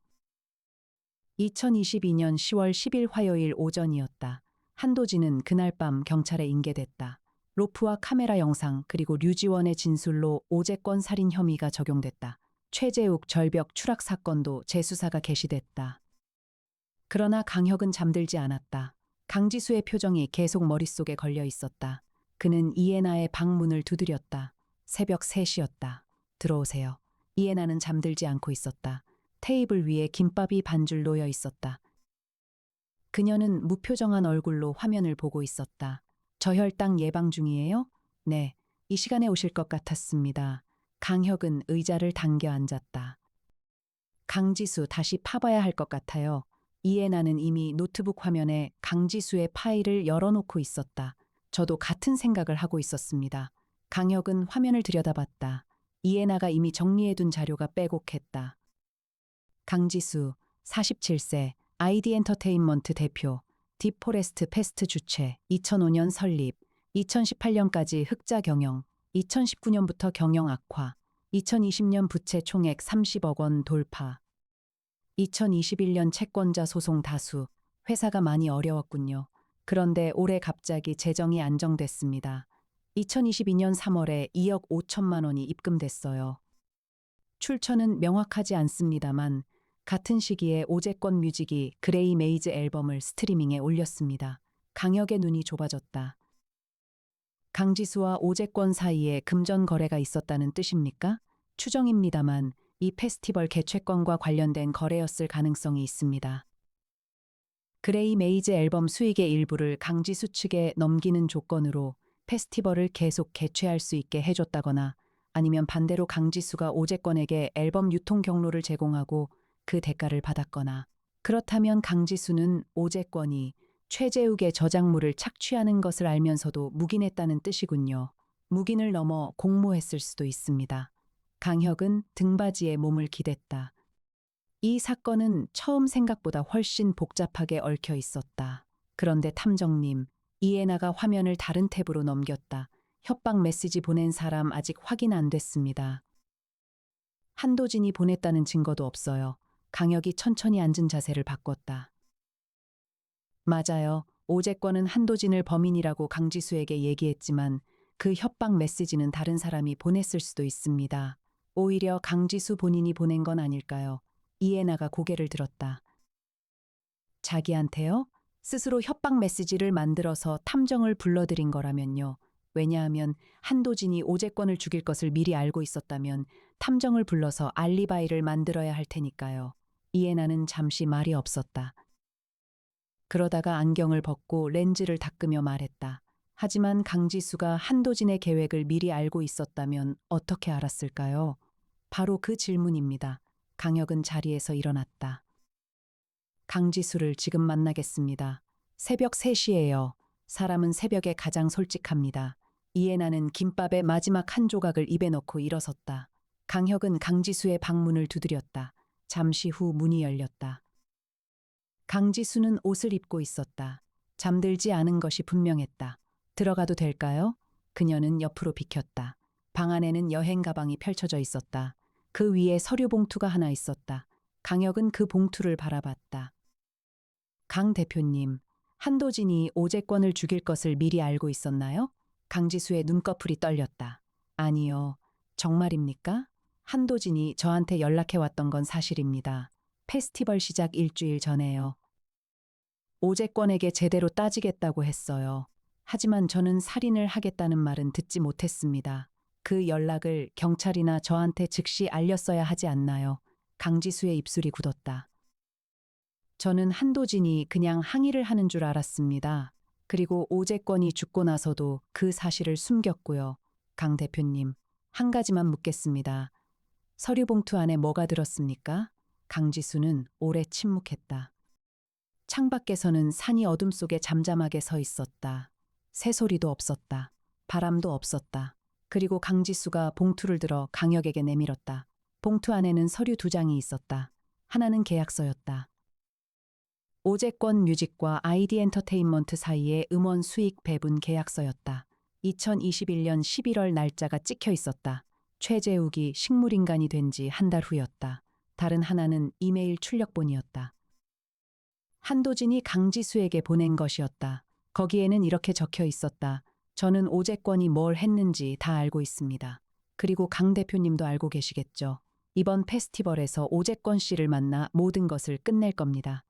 Speaker 1: 2022년 10월 10일 화요일 오전이었다. 한도진은 그날 밤 경찰에 인계됐다. 로프와 카메라 영상 그리고 류지원의 진술로 오재권 살인 혐의가 적용됐다. 최재욱 절벽 추락 사건도 재수사가 개시됐다. 그러나 강혁은 잠들지 않았다. 강지수의 표정이 계속 머릿속에 걸려 있었다. 그는 이해나의 방문을 두드렸다. 새벽 3시였다. 들어오세요. 이해나는 잠들지 않고 있었다. 테이블 위에 김밥이 반줄 놓여 있었다. 그녀는 무표정한 얼굴로 화면을 보고 있었다. 저혈당 예방 중이에요? 네, 이 시간에 오실 것 같았습니다. 강혁은 의자를 당겨 앉았다. 강지수 다시 파봐야 할 것 같아요. 이해나는 이미 노트북 화면에 강지수의 파일을 열어놓고 있었다. 저도 같은 생각을 하고 있었습니다. 강혁은 화면을 들여다봤다. 이해나가 이미 정리해둔 자료가 빼곡했다. 강지수, 47세, 아이디 엔터테인먼트 대표, 딥포레스트 페스트 주최, 2005년 설립, 2018년까지 흑자 경영, 2019년부터 경영 악화, 2020년 부채 총액 30억 원 돌파, 2021년 채권자 소송 다수, 회사가 많이 어려웠군요. 그런데 올해 갑자기 재정이 안정됐습니다. 2022년 3월에 2억 5천만 원이 입금됐어요. 출처는 명확하지 않습니다만 같은 시기에 오재권 뮤직이 그레이 메이즈 앨범을 스트리밍에 올렸습니다. 강혁의 눈이 좁아졌다. 강지수와 오재권 사이에 금전 거래가 있었다는 뜻입니까? 추정입니다만 이 페스티벌 개최권과 관련된 거래였을 가능성이 있습니다. 그레이 메이즈 앨범 수익의 일부를 강지수 측에 넘기는 조건으로 페스티벌을 계속 개최할 수 있게 해줬다거나 아니면 반대로 강지수가 오재권에게 앨범 유통 경로를 제공하고 그 대가를 받았거나 그렇다면 강지수는 오재권이 최재욱의 저작물을 착취하는 것을 알면서도 묵인했다는 뜻이군요. 묵인을 넘어 공모했을 수도 있습니다. 강혁은 등받이에 몸을 기댔다. 이 사건은 처음 생각보다 훨씬 복잡하게 얽혀 있었다. 그런데 탐정님, 이해나가 화면을 다른 탭으로 넘겼다. 협박 메시지 보낸 사람 아직 확인 안 됐습니다. 한도진이 보냈다는 증거도 없어요. 강혁이 천천히 앉은 자세를 바꿨다. 맞아요. 오재권은 한도진을 범인이라고 강지수에게 얘기했지만 그 협박 메시지는 다른 사람이 보냈을 수도 있습니다. 오히려 강지수 본인이 보낸 건 아닐까요? 이해나가 고개를 들었다. 자기한테요? 스스로 협박 메시지를 만들어서 탐정을 불러들인 거라면요. 왜냐하면 한도진이 오재권을 죽일 것을 미리 알고 있었다면 탐정을 불러서 알리바이를 만들어야 할 테니까요. 이해나는 잠시 말이 없었다. 그러다가 안경을 벗고 렌즈를 닦으며 말했다. 하지만 강지수가 한도진의 계획을 미리 알고 있었다면 어떻게 알았을까요? 바로 그 질문입니다. 강혁은 자리에서 일어났다. 강지수를 지금 만나겠습니다. 새벽 3시예요. 사람은 새벽에 가장 솔직합니다. 이해나는 김밥의 마지막 한 조각을 입에 넣고 일어섰다. 강혁은 강지수의 방문을 두드렸다. 잠시 후 문이 열렸다. 강지수는 옷을 입고 있었다. 잠들지 않은 것이 분명했다. 들어가도 될까요? 그녀는 옆으로 비켰다. 방 안에는 여행 가방이 펼쳐져 있었다. 그 위에 서류 봉투가 하나 있었다. 강혁은 그 봉투를 바라봤다. 강 대표님, 한도진이 오재권을 죽일 것을 미리 알고 있었나요? 강지수의 눈꺼풀이 떨렸다. 아니요. 정말입니까? 한도진이 저한테 연락해왔던 건 사실입니다. 페스티벌 시작 일주일 전에요. 오재권에게 제대로 따지겠다고 했어요. 하지만 저는 살인을 하겠다는 말은 듣지 못했습니다. 그 연락을 경찰이나 저한테 즉시 알렸어야 하지 않나요? 강지수의 입술이 굳었다. 저는 한도진이 그냥 항의를 하는 줄 알았습니다. 그리고 오재권이 죽고 나서도 그 사실을 숨겼고요. 강 대표님, 한 가지만 묻겠습니다. 서류 봉투 안에 뭐가 들었습니까? 강지수는 오래 침묵했다. 창밖에서는 산이 어둠 속에 잠잠하게 서 있었다. 새소리도 없었다. 바람도 없었다. 그리고 강지수가 봉투를 들어 강혁에게 내밀었다. 봉투 안에는 서류 2장이 있었다. 하나는 계약서였다. 오재권 뮤직과 아이디 엔터테인먼트 사이의 음원 수익 배분 계약서였다. 2021년 11월 날짜가 찍혀 있었다. 최재욱이 식물인간이 된 지 한 달 후였다. 다른 하나는 이메일 출력본이었다. 한도진이 강지수에게 보낸 것이었다. 거기에는 이렇게 적혀 있었다. 저는 오재권이 뭘 했는지 다 알고 있습니다. 그리고 강 대표님도 알고 계시겠죠. 이번 페스티벌에서 오재권 씨를 만나 모든 것을 끝낼 겁니다.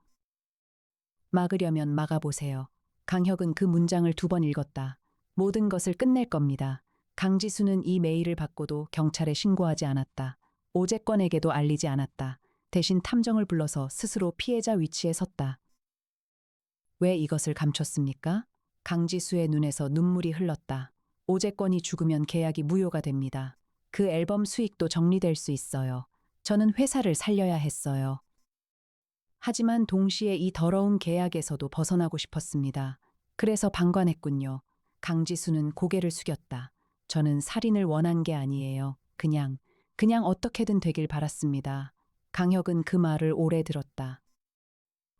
Speaker 1: 막으려면 막아보세요. 강혁은 그 문장을 2번 읽었다. 모든 것을 끝낼 겁니다. 강지수는 이 메일을 받고도 경찰에 신고하지 않았다. 오재권에게도 알리지 않았다. 대신 탐정을 불러서 스스로 피해자 위치에 섰다. 왜 이것을 감췄습니까? 강지수의 눈에서 눈물이 흘렀다. 오재권이 죽으면 계약이 무효가 됩니다. 그 앨범 수익도 정리될 수 있어요. 저는 회사를 살려야 했어요. 하지만 동시에 이 더러운 계약에서도 벗어나고 싶었습니다. 그래서 방관했군요. 강지수는 고개를 숙였다. 저는 살인을 원한 게 아니에요. 그냥 어떻게든 되길 바랐습니다. 강혁은 그 말을 오래 들었다.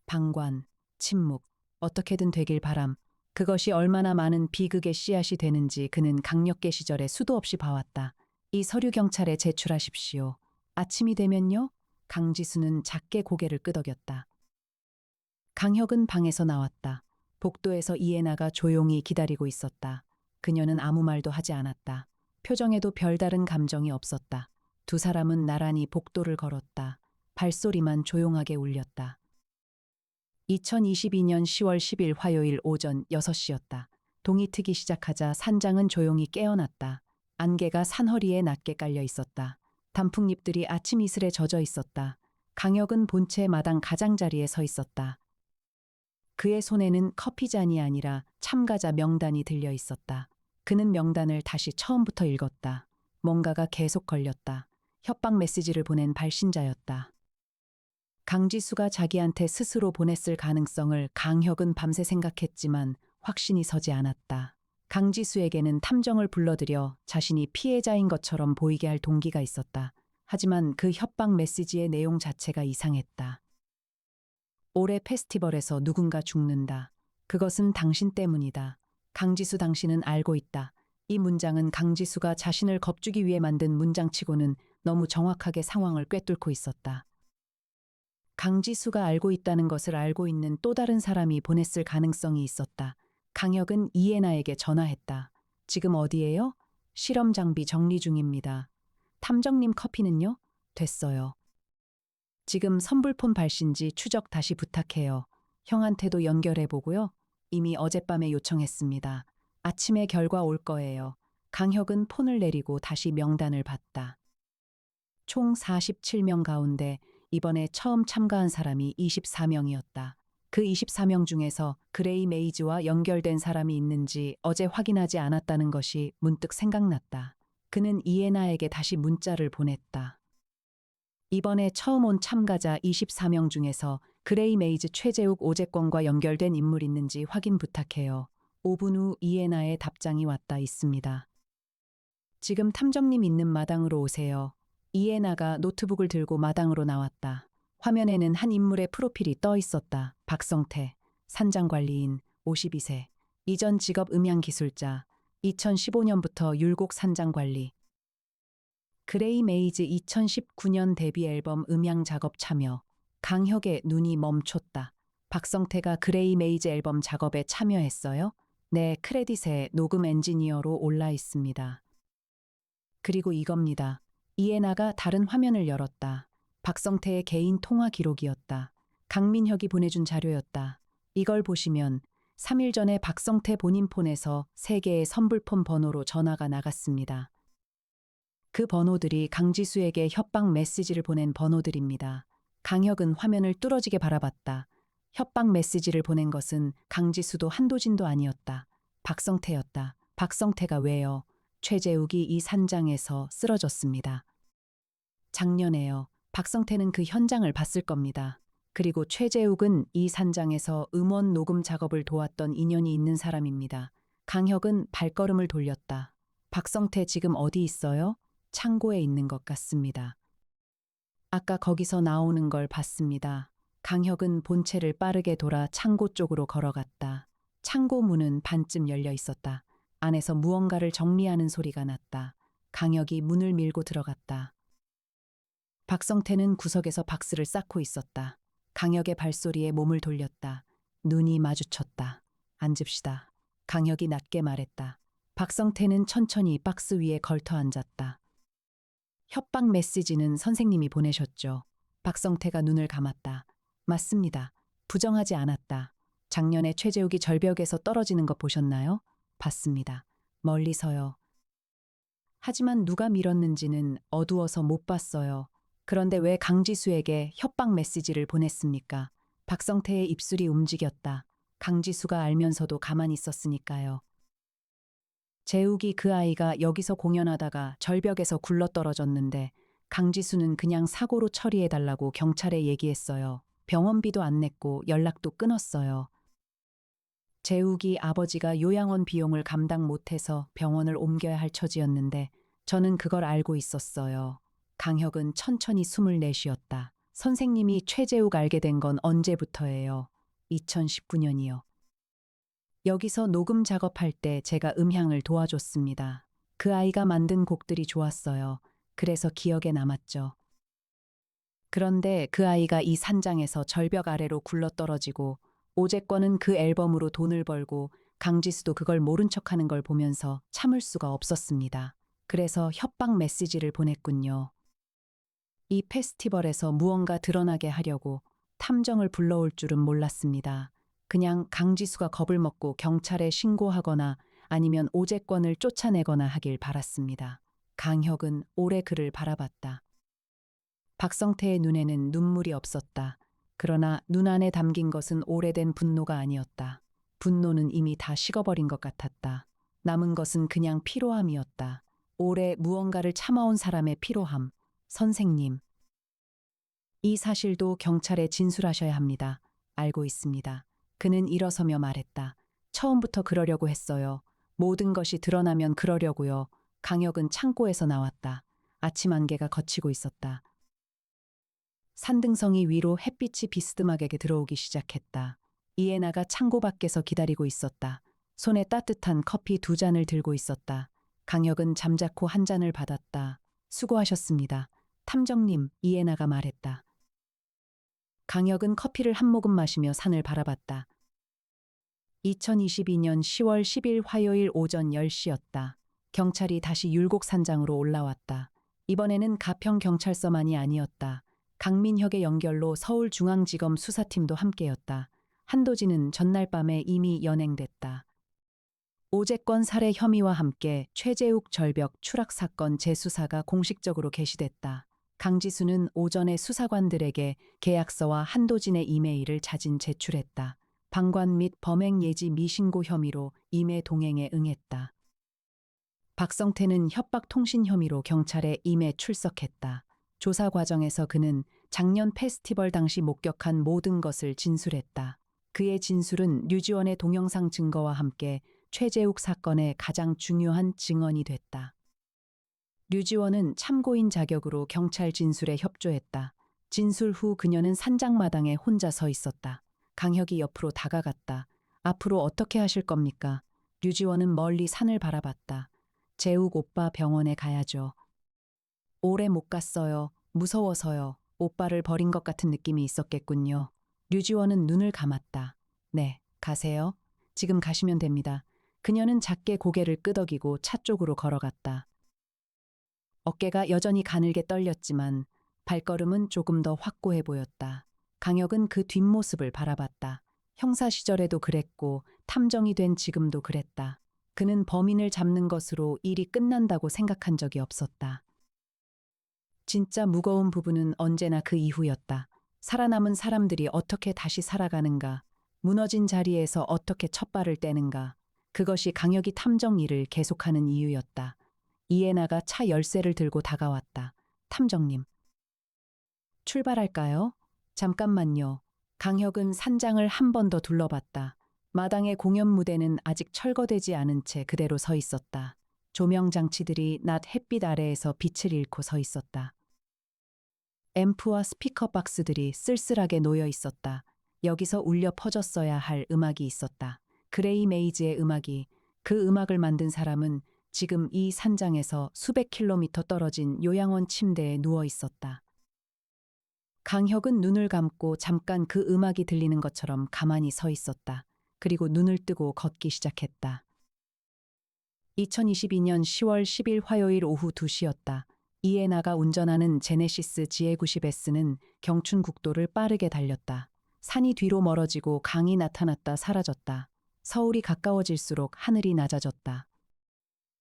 Speaker 1: 방관, 침묵, 어떻게든 되길 바람. 그것이 얼마나 많은 비극의 씨앗이 되는지 그는 강력계 시절에 수도 없이 봐왔다. 이 서류 경찰에 제출하십시오. 아침이 되면요? 강지수는 작게 고개를 끄덕였다. 강혁은 방에서 나왔다. 복도에서 이해나가 조용히 기다리고 있었다. 그녀는 아무 말도 하지 않았다. 표정에도 별다른 감정이 없었다. 2 사람은 나란히 복도를 걸었다. 발소리만 조용하게 울렸다. 2022년 10월 10일 화요일 오전 6시였다. 동이 트기 시작하자 산장은 조용히 깨어났다. 안개가 산허리에 낮게 깔려 있었다. 단풍잎들이 아침 이슬에 젖어 있었다. 강혁은 본체 마당 가장자리에 서 있었다. 그의 손에는 커피잔이 아니라 참가자 명단이 들려 있었다. 그는 명단을 다시 처음부터 읽었다. 뭔가가 계속 걸렸다. 협박 메시지를 보낸 발신자였다. 강지수가 자기한테 스스로 보냈을 가능성을 강혁은 밤새 생각했지만 확신이 서지 않았다. 강지수에게는 탐정을 불러들여 자신이 피해자인 것처럼 보이게 할 동기가 있었다. 하지만 그 협박 메시지의 내용 자체가 이상했다. 올해 페스티벌에서 누군가 죽는다. 그것은 당신 때문이다. 강지수 당신은 알고 있다. 이 문장은 강지수가 자신을 겁주기 위해 만든 문장치고는 너무 정확하게 상황을 꿰뚫고 있었다. 강지수가 알고 있다는 것을 알고 있는 또 다른 사람이 보냈을 가능성이 있었다. 강혁은 이해나에게 전화했다. 지금 어디예요? 실험 장비 정리 중입니다. 탐정님 커피는요? 됐어요. 지금 선불폰 발신지 추적 다시 부탁해요. 형한테도 연결해보고요. 이미 어젯밤에 요청했습니다. 아침에 결과 올 거예요. 강혁은 폰을 내리고 다시 명단을 봤다. 총 47명 가운데 이번에 처음 참가한 사람이 24명이었다. 그 24명 중에서 그레이 메이즈와 연결된 사람이 있는지 어제 확인하지 않았다는 것이 문득 생각났다. 그는 이해나에게 다시 문자를 보냈다. 이번에 처음 온 참가자 24명 중에서 그레이 메이즈 최재욱 오재권과 연결된 인물 있는지 확인 부탁해요. 5분 후 이해나의 답장이 왔다 있습니다. 지금 탐정님 있는 마당으로 오세요. 이해나가 노트북을 들고 마당으로 나왔다. 화면에는 한 인물의 프로필이 떠 있었다. 박성태, 산장관리인, 52세, 이전 직업 음향기술자, 2015년부터 율곡 산장관리. 그레이 메이즈 2019년 데뷔 앨범 음향 작업 참여. 강혁의 눈이 멈췄다. 박성태가 그레이 메이즈 앨범 작업에 참여했어요? 네, 크레딧에 녹음 엔지니어로 올라 있습니다. 그리고 이겁니다. 이해나가 다른 화면을 열었다. 박성태의 개인 통화 기록이었다. 강민혁이 보내준 자료였다. 이걸 보시면 3일 전에 박성태 본인 폰에서 3개의 선불폰 번호로 전화가 나갔습니다. 그 번호들이 강지수에게 협박 메시지를 보낸 번호들입니다. 강혁은 화면을 뚫어지게 바라봤다. 협박 메시지를 보낸 것은 강지수도 한도진도 아니었다. 박성태였다. 박성태가 왜요? 최재욱이 이 산장에서 쓰러졌습니다. 작년에요. 박성태는 그 현장을 봤을 겁니다. 그리고 최재욱은 이 산장에서 음원 녹음 작업을 도왔던 인연이 있는 사람입니다. 강혁은 발걸음을 돌렸다. 박성태 지금 어디 있어요? 창고에 있는 것 같습니다. 아까 거기서 나오는 걸 봤습니다. 강혁은 본체를 빠르게 돌아 창고 쪽으로 걸어갔다. 창고 문은 반쯤 열려 있었다. 안에서 무언가를 정리하는 소리가 났다. 강혁이 문을 밀고 들어갔다. 박성태는 구석에서 박스를 쌓고 있었다. 강혁의 발소리에 몸을 돌렸다. 눈이 마주쳤다. 앉읍시다. 강혁이 낮게 말했다. 박성태는 천천히 박스 위에 걸터 앉았다. 협박 메시지는 선생님이 보내셨죠. 박성태가 눈을 감았다. 맞습니다. 부정하지 않았다. 작년에 최재욱이 절벽에서 떨어지는 거 보셨나요? 봤습니다. 멀리서요. 하지만 누가 밀었는지는 어두워서 못 봤어요. 그런데 왜 강지수에게 협박 메시지를 보냈습니까? 박성태의 입술이 움직였다. 강지수가 알면서도 가만히 있었으니까요. 재욱이 그 아이가 여기서 공연하다가 절벽에서 굴러떨어졌는데 강지수는 그냥 사고로 처리해달라고 경찰에 얘기했어요. 병원비도 안 냈고 연락도 끊었어요. 재욱이 아버지가 요양원 비용을 감당 못해서 병원을 옮겨야 할 처지였는데 저는 그걸 알고 있었어요. 강혁은 천천히 숨을 내쉬었다. 선생님이 최재욱 알게 된 건 언제부터예요? 2019년이요. 여기서 녹음 작업할 때 제가 음향을 도와줬습니다. 그 아이가 만든 곡들이 좋았어요. 그래서 기억에 남았죠. 그런데 그 아이가 이 산장에서 절벽 아래로 굴러떨어지고 오재권은 그 앨범으로 돈을 벌고 강지수도 그걸 모른 척하는 걸 보면서 참을 수가 없었습니다. 그래서 협박 메시지를 보냈군요. 이 페스티벌에서 무언가 드러나게 하려고 탐정을 불러올 줄은 몰랐습니다. 그냥 강지수가 겁을 먹고 경찰에 신고하거나 아니면 오재권을 쫓아내거나 하길 바랐습니다. 강혁은 오래 그를 바라봤다. 박성태의 눈에는 눈물이 없었다. 그러나 눈 안에 담긴 것은 오래된 분노가 아니었다. 분노는 이미 다 식어버린 것 같았다. 남은 것은 그냥 피로함이었다. 오래 무언가를 참아온 사람의 피로함. 선생님. 이 사실도 경찰에 진술하셔야 합니다. 알고 있습니다. 그는 일어서며 말했다. 처음부터 그러려고 했어요. 모든 것이 드러나면 그러려고요. 강혁은 창고에서 나왔다. 아침 안개가 걷히고 있었다. 산등성이 위로 햇빛이 비스듬하게 들어오기 시작했다. 이에나가 창고 밖에서 기다리고 있었다. 손에 따뜻한 커피 2잔을 들고 있었다. 강혁은 잠자코 한 잔을 받았다. 수고하셨습니다. 탐정님, 이에나가 말했다. 강혁은 커피를 한 모금 마시며 산을 바라봤다. 2022년 10월 10일 화요일 오전 10시였다. 경찰이 다시 율곡산장으로 올라왔다. 이번에는 가평경찰서만이 아니었다. 강민혁의 연결로 서울중앙지검 수사팀도 함께였다. 한도진은 전날 밤에 이미 연행됐다. 오재권 살해 혐의와 함께 최재욱 절벽 추락 사건 재수사가 공식적으로 개시됐다. 강지수는 오전에 수사관들에게 계약서와 한도진의 이메일을 자진 제출했다. 방관 및 범행 예지 미신고 혐의로 임해 동행에 응했다. 박성태는 협박 통신 혐의로 경찰에 임해 출석했다. 조사 과정에서 그는 작년 페스티벌 당시 목격한 모든 것을 진술했다. 그의 진술은 류지원의 동영상 증거와 함께 최재욱 사건의 가장 중요한 증언이 됐다. 류지원은 참고인 자격으로 경찰 진술에 협조했다. 진술 후 그녀는 산장마당에 혼자 서 있었다. 강혁이 옆으로 다가갔다. 앞으로 어떻게 하실 겁니까? 류지원은 멀리 산을 바라봤다. 재욱 오빠 병원에 가야죠. 오래 못 갔어요. 무서워서요. 오빠를 버린 것 같은 느낌이 있었겠군요. 류지원은 눈을 감았다. 네, 가세요. 지금 가시면 됩니다. 그녀는 작게 고개를 끄덕이고 차 쪽으로 걸어갔다. 어깨가 여전히 가늘게 떨렸지만 발걸음은 조금 더 확고해 보였다. 강혁은 그 뒷모습을 바라봤다. 형사 시절에도 그랬고 탐정이 된 지금도 그랬다. 그는 범인을 잡는 것으로 일이 끝난다고 생각한 적이 없었다. 진짜 무거운 부분은 언제나 그 이후였다. 살아남은 사람들이 어떻게 다시 살아가는가, 무너진 자리에서 어떻게 첫 발을 떼는가, 그것이 강혁이 탐정 일을 계속하는 이유였다. 이에나가 차 열쇠를 들고 다가왔다. 탐정님, 출발할까요? 잠깐만요. 강혁은 산장을 한 번 더 둘러봤다. 마당의 공연 무대는 아직 철거되지 않은 채 그대로 서 있었다. 조명 장치들이 낮 햇빛 아래에서 빛을 잃고 서 있었다. 앰프와 스피커 박스들이 쓸쓸하게 놓여 있었다. 여기서 울려 퍼졌어야 할 음악이 있었다. 그레이 메이즈의 음악이, 그 음악을 만든 사람은 지금 이 산장에서 수백 킬로미터 떨어진 요양원 침대에 누워 있었다. 강혁은 눈을 감고 잠깐 그 음악이 들리는 것처럼 가만히 서 있었다. 그리고 눈을 뜨고 걷기 시작했다. 2022년 10월 10일 화요일 오후 2시였다. 이에나가 운전하는 제네시스 GA90S는 경춘국도를 빠르게 달렸다. 산이 뒤로 멀어지고 강이 나타났다 사라졌다. 서울이 가까워질수록 하늘이 낮아졌다.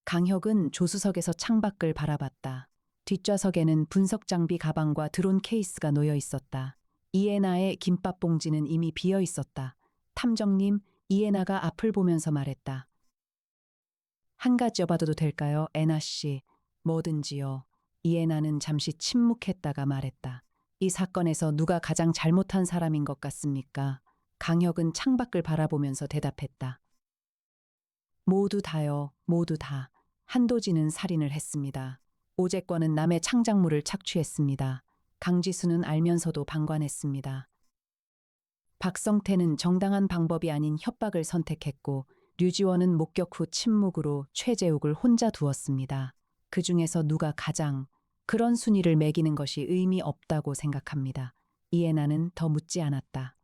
Speaker 1: 강혁은 조수석에서 창밖을 바라봤다. 뒷좌석에는 분석 장비 가방과 드론 케이스가 놓여 있었다. 이에나의 김밥 봉지는 이미 비어 있었다. 탐정님, 이에나가 앞을 보면서 말했다. 한 가지 여봐도 될까요, 에나 씨? 뭐든지요. 이에나는 잠시 침묵했다가 말했다. 이 사건에서 누가 가장 잘못한 사람인 것 같습니까? 강혁은 창밖을 바라보면서 대답했다. 모두 다요, 모두 다. 한도진은 살인을 했습니다. 오재권은 남의 창작물을 착취했습니다. 강지수는 알면서도 방관했습니다. 박성태는 정당한 방법이 아닌 협박을 선택했고, 류지원은 목격 후 침묵으로 최재욱을 혼자 두었습니다. 그 중에서 누가 가장 그런 순위를 매기는 것이 의미 없다고 생각합니다. 이에나는 더 묻지 않았다.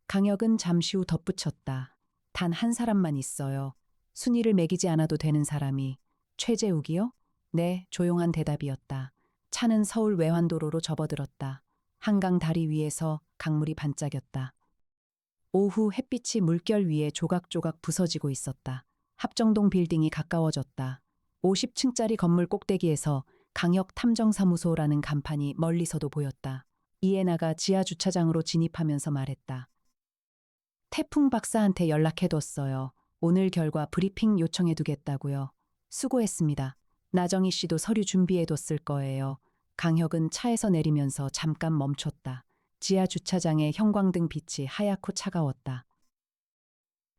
Speaker 1: 강혁은 잠시 후 덧붙였다. 단 한 사람만 있어요. 순위를 매기지 않아도 되는 사람이. 최재욱이요? 네, 조용한 대답이었다. 차는 서울 외환도로로 접어들었다. 한강 다리 위에서 강물이 반짝였다. 오후 햇빛이 물결 위에 조각조각 부서지고 있었다. 합정동 빌딩이 가까워졌다. 50층짜리 건물 꼭대기에서 강혁 탐정사무소라는 간판이 멀리서도 보였다. 이에나가 지하 주차장으로 진입하면서 말했다. 태풍 박사한테 연락해뒀어요. 오늘 결과 브리핑 요청해두겠다고요. 수고했습니다. 나정희 씨도 서류 준비해뒀을 거예요. 강혁은 차에서 내리면서 잠깐 멈췄다. 지하 주차장의 형광등 빛이 하얗고 차가웠다.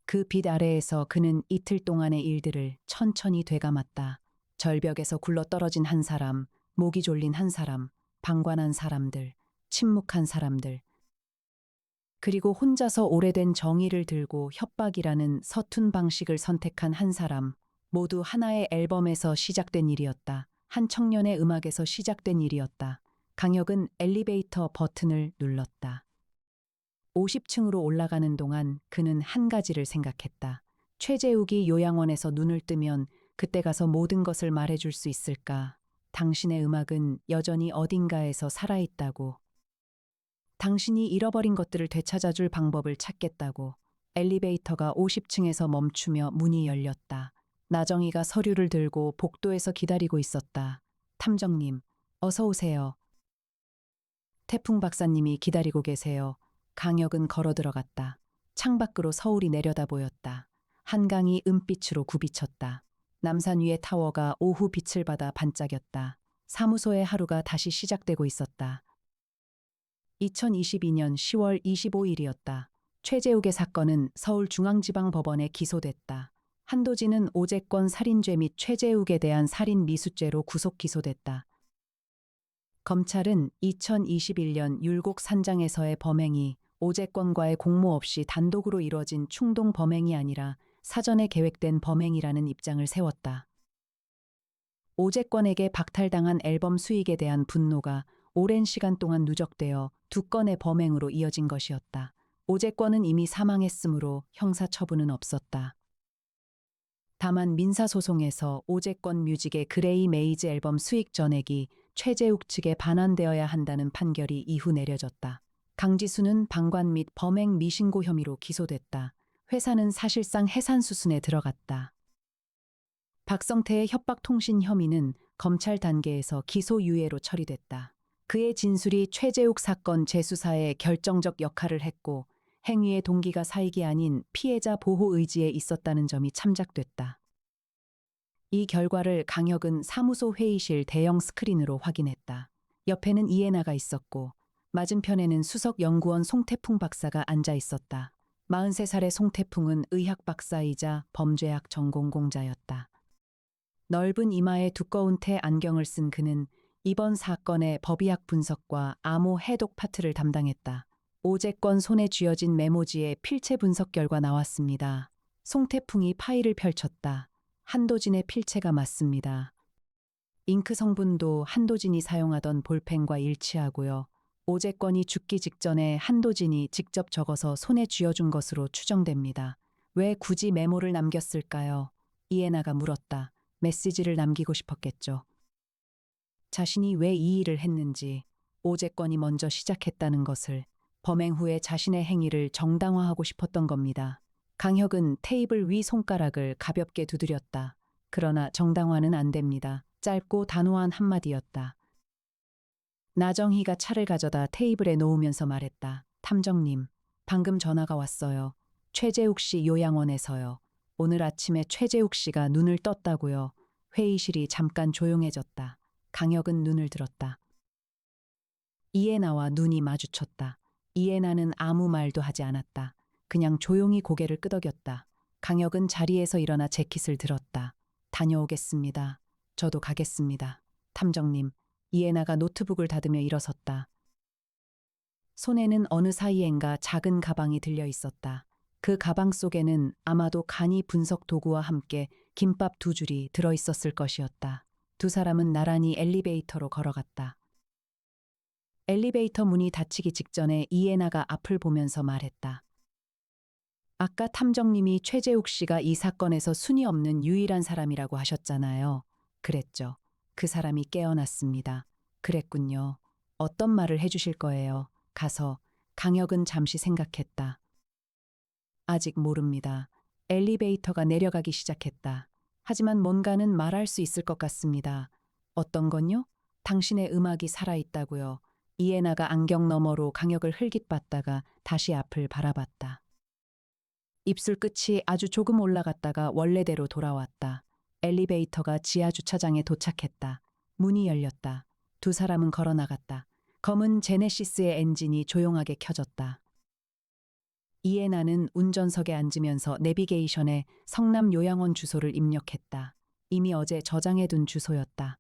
Speaker 1: 그 빛 아래에서 그는 이틀 동안의 일들을 천천히 되감았다. 절벽에서 굴러떨어진 한 사람, 목이 졸린 한 사람, 방관한 사람들, 침묵한 사람들. 그리고 혼자서 오래된 정의를 들고 협박이라는 서툰 방식을 선택한 한 사람. 모두 하나의 앨범에서 시작된 일이었다. 한 청년의 음악에서 시작된 일이었다. 강혁은 엘리베이터 버튼을 눌렀다. 50층으로 올라가는 동안 그는 한 가지를 생각했다. 최재욱이 요양원에서 눈을 뜨면 그때 가서 모든 것을 말해줄 수 있을까? 당신의 음악은 여전히 어딘가에서 살아있다고. 당신이 잃어버린 것들을 되찾아줄 방법을 찾겠다고. 엘리베이터가 50층에서 멈추며 문이 열렸다. 나정희가 서류를 들고 복도에서 기다리고 있었다. 탐정님, 어서 오세요. 태풍 박사님이 기다리고 계세요. 강혁은 걸어 들어갔다. 창밖으로 서울이 내려다 보였다. 한강이 은빛으로 굽이쳤다. 남산 위의 타워가 오후 빛을 받아 반짝였다. 사무소의 하루가 다시 시작되고 있었다. 2022년 10월 25일이었다. 최재욱의 사건은 서울중앙지방법원에 기소됐다. 한도진은 오재권 살인죄 및 최재욱에 대한 살인 미수죄로 구속 기소됐다. 검찰은 2021년 율곡 산장에서의 범행이 오재권과의 공모 없이 단독으로 이뤄진 충동 범행이 아니라 사전에 계획된 범행이라는 입장을 세웠다. 오재권에게 박탈당한 앨범 수익에 대한 분노가 오랜 시간 동안 누적되어 두 건의 범행으로 이어진 것이었다. 오재권은 이미 사망했으므로 형사처분은 없었다. 다만 민사소송에서 오재권 뮤직의 그레이 메이즈 앨범 수익 전액이 최재욱 측에 반환되어야 한다는 판결이 이후 내려졌다. 강지수는 방관 및 범행 미신고 혐의로 기소됐다. 회사는 사실상 해산 수순에 들어갔다. 박성태의 협박통신 혐의는 검찰 단계에서 기소유예로 처리됐다. 그의 진술이 최재욱 사건 재수사에 결정적 역할을 했고 행위의 동기가 사익이 아닌 피해자 보호 의지에 있었다는 점이 참작됐다. 이 결과를 강혁은 사무소 회의실 대형 스크린으로 확인했다. 옆에는 이해나가 있었고 맞은편에는 수석 연구원 송태풍 박사가 앉아 있었다. 43살의 송태풍은 의학 박사이자 범죄학 전공공자였다. 넓은 이마에 두꺼운 테 안경을 쓴 그는 이번 사건의 법의학 분석과 암호 해독 파트를 담당했다. 오제권 손에 쥐어진 메모지에 필체 분석 결과 나왔습니다. 송태풍이 파일을 펼쳤다. 한도진의 필체가 맞습니다. 잉크 성분도 한도진이 사용하던 볼펜과 일치하고요. 오제권이 죽기 직전에 한도진이 직접 적어서 손에 쥐어준 것으로 추정됩니다. 왜 굳이 메모를 남겼을까요? 이해나가 물었다. 메시지를 남기고 싶었겠죠. 자신이 왜 이 일을 했는지, 오제권이 먼저 시작했다는 것을, 범행 후에 자신의 행위를 정당화하고 싶었던 겁니다. 강혁은 테이블 위 손가락을 가볍게 두드렸다. 그러나 정당화는 안 됩니다. 짧고 단호한 한마디였다. 나정희가 차를 가져다 테이블에 놓으면서 말했다. 탐정님, 방금 전화가 왔어요. 최재욱 씨 요양원에서요. 오늘 아침에 최재욱 씨가 눈을 떴다고요. 회의실이 잠깐 조용해졌다. 강혁은 눈을 들었다. 이해나와 눈이 마주쳤다. 이해나는 아무 말도 하지 않았다. 그냥 조용히 고개를 끄덕였다. 강혁은 자리에서 일어나 재킷을 들었다. 다녀오겠습니다. 저도 가겠습니다. 탐정님, 이해나가 노트북을 닫으며 일어섰다. 손에는 어느 사이엔가 작은 가방이 들려 있었다. 그 가방 속에는 아마도 간이 분석 도구와 함께 김밥 2줄이 들어 있었을 것이었다. 두 사람은 나란히 엘리베이터로 걸어갔다. 엘리베이터 문이 닫히기 직전에 이해나가 앞을 보면서 말했다. 아까 탐정님이 최재욱 씨가 이 사건에서 순위 없는 유일한 사람이라고 하셨잖아요. 그랬죠. 그 사람이 깨어났습니다. 그랬군요. 어떤 말을 해주실 거예요? 가서. 강혁은 잠시 생각했다. 아직 모릅니다. 엘리베이터가 내려가기 시작했다. 하지만 뭔가는 말할 수 있을 것 같습니다. 어떤 건요? 당신의 음악이 살아있다고요. 이해나가 안경 너머로 강혁을 흘깃봤다가 다시 앞을 바라봤다. 입술 끝이 아주 조금 올라갔다가 원래대로 돌아왔다. 엘리베이터가 지하 주차장에 도착했다. 문이 열렸다. 두 사람은 걸어 나갔다. 검은 제네시스의 엔진이 조용하게 켜졌다. 이해나는 운전석에 앉으면서 내비게이션에 성남 요양원 주소를 입력했다. 이미 어제 저장해둔 주소였다.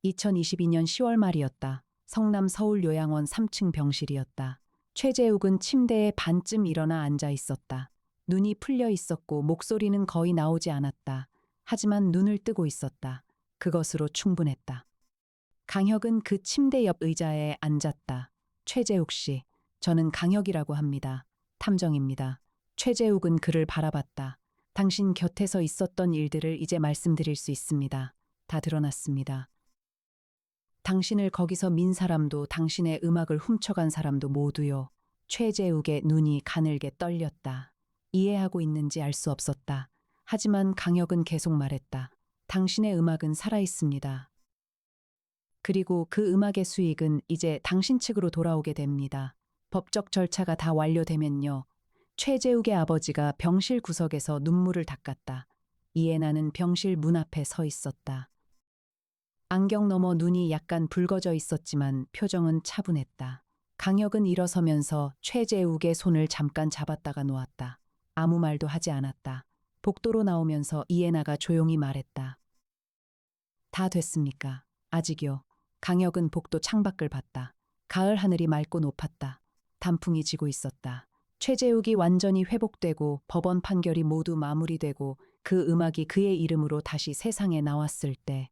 Speaker 1: 2022년 10월 말이었다. 성남 서울요양원 3층 병실이었다. 최재욱은 침대에 반쯤 일어나 앉아 있었다. 눈이 풀려 있었고 목소리는 거의 나오지 않았다. 하지만 눈을 뜨고 있었다. 그것으로 충분했다. 강혁은 그 침대 옆 의자에 앉았다. 최재욱 씨, 저는 강혁이라고 합니다. 탐정입니다. 최재욱은 그를 바라봤다. 당신 곁에서 있었던 일들을 이제 말씀드릴 수 있습니다. 다 드러났습니다. 당신을 거기서 민 사람도 당신의 음악을 훔쳐간 사람도 모두요. 최재욱의 눈이 가늘게 떨렸다. 이해하고 있는지 알 수 없었다. 하지만 강혁은 계속 말했다. 당신의 음악은 살아있습니다. 그리고 그 음악의 수익은 이제 당신 측으로 돌아오게 됩니다. 법적 절차가 다 완료되면요. 최재욱의 아버지가 병실 구석에서 눈물을 닦았다. 이해나는 병실 문 앞에 서 있었다. 안경 너머 눈이 약간 붉어져 있었지만 표정은 차분했다. 강혁은 일어서면서 최재욱의 손을 잠깐 잡았다가 놓았다. 아무 말도 하지 않았다. 복도로 나오면서 이해나가 조용히 말했다. 다 됐습니까? 아직요. 강혁은 복도 창밖을 봤다. 가을 하늘이 맑고 높았다. 단풍이 지고 있었다. 최재욱이 완전히 회복되고 법원 판결이 모두 마무리되고 그 음악이 그의 이름으로 다시 세상에 나왔을 때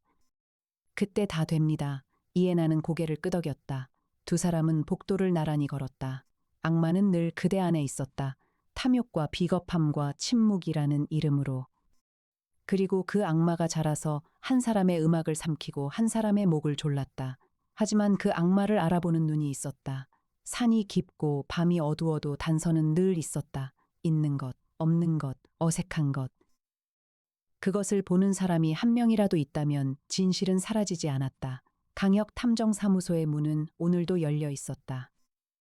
Speaker 1: 그때 다 됩니다. 이해나는 고개를 끄덕였다. 두 사람은 복도를 나란히 걸었다. 악마는 늘 그대 안에 있었다. 탐욕과 비겁함과 침묵이라는 이름으로. 그리고 그 악마가 자라서 한 사람의 음악을 삼키고 한 사람의 목을 졸랐다. 하지만 그 악마를 알아보는 눈이 있었다. 산이 깊고 밤이 어두워도 단서는 늘 있었다. 있는 것, 없는 것, 어색한 것. 그것을 보는 사람이 한 명이라도 있다면 진실은 사라지지 않았다. 강역 탐정사무소의 문은 오늘도 열려 있었다.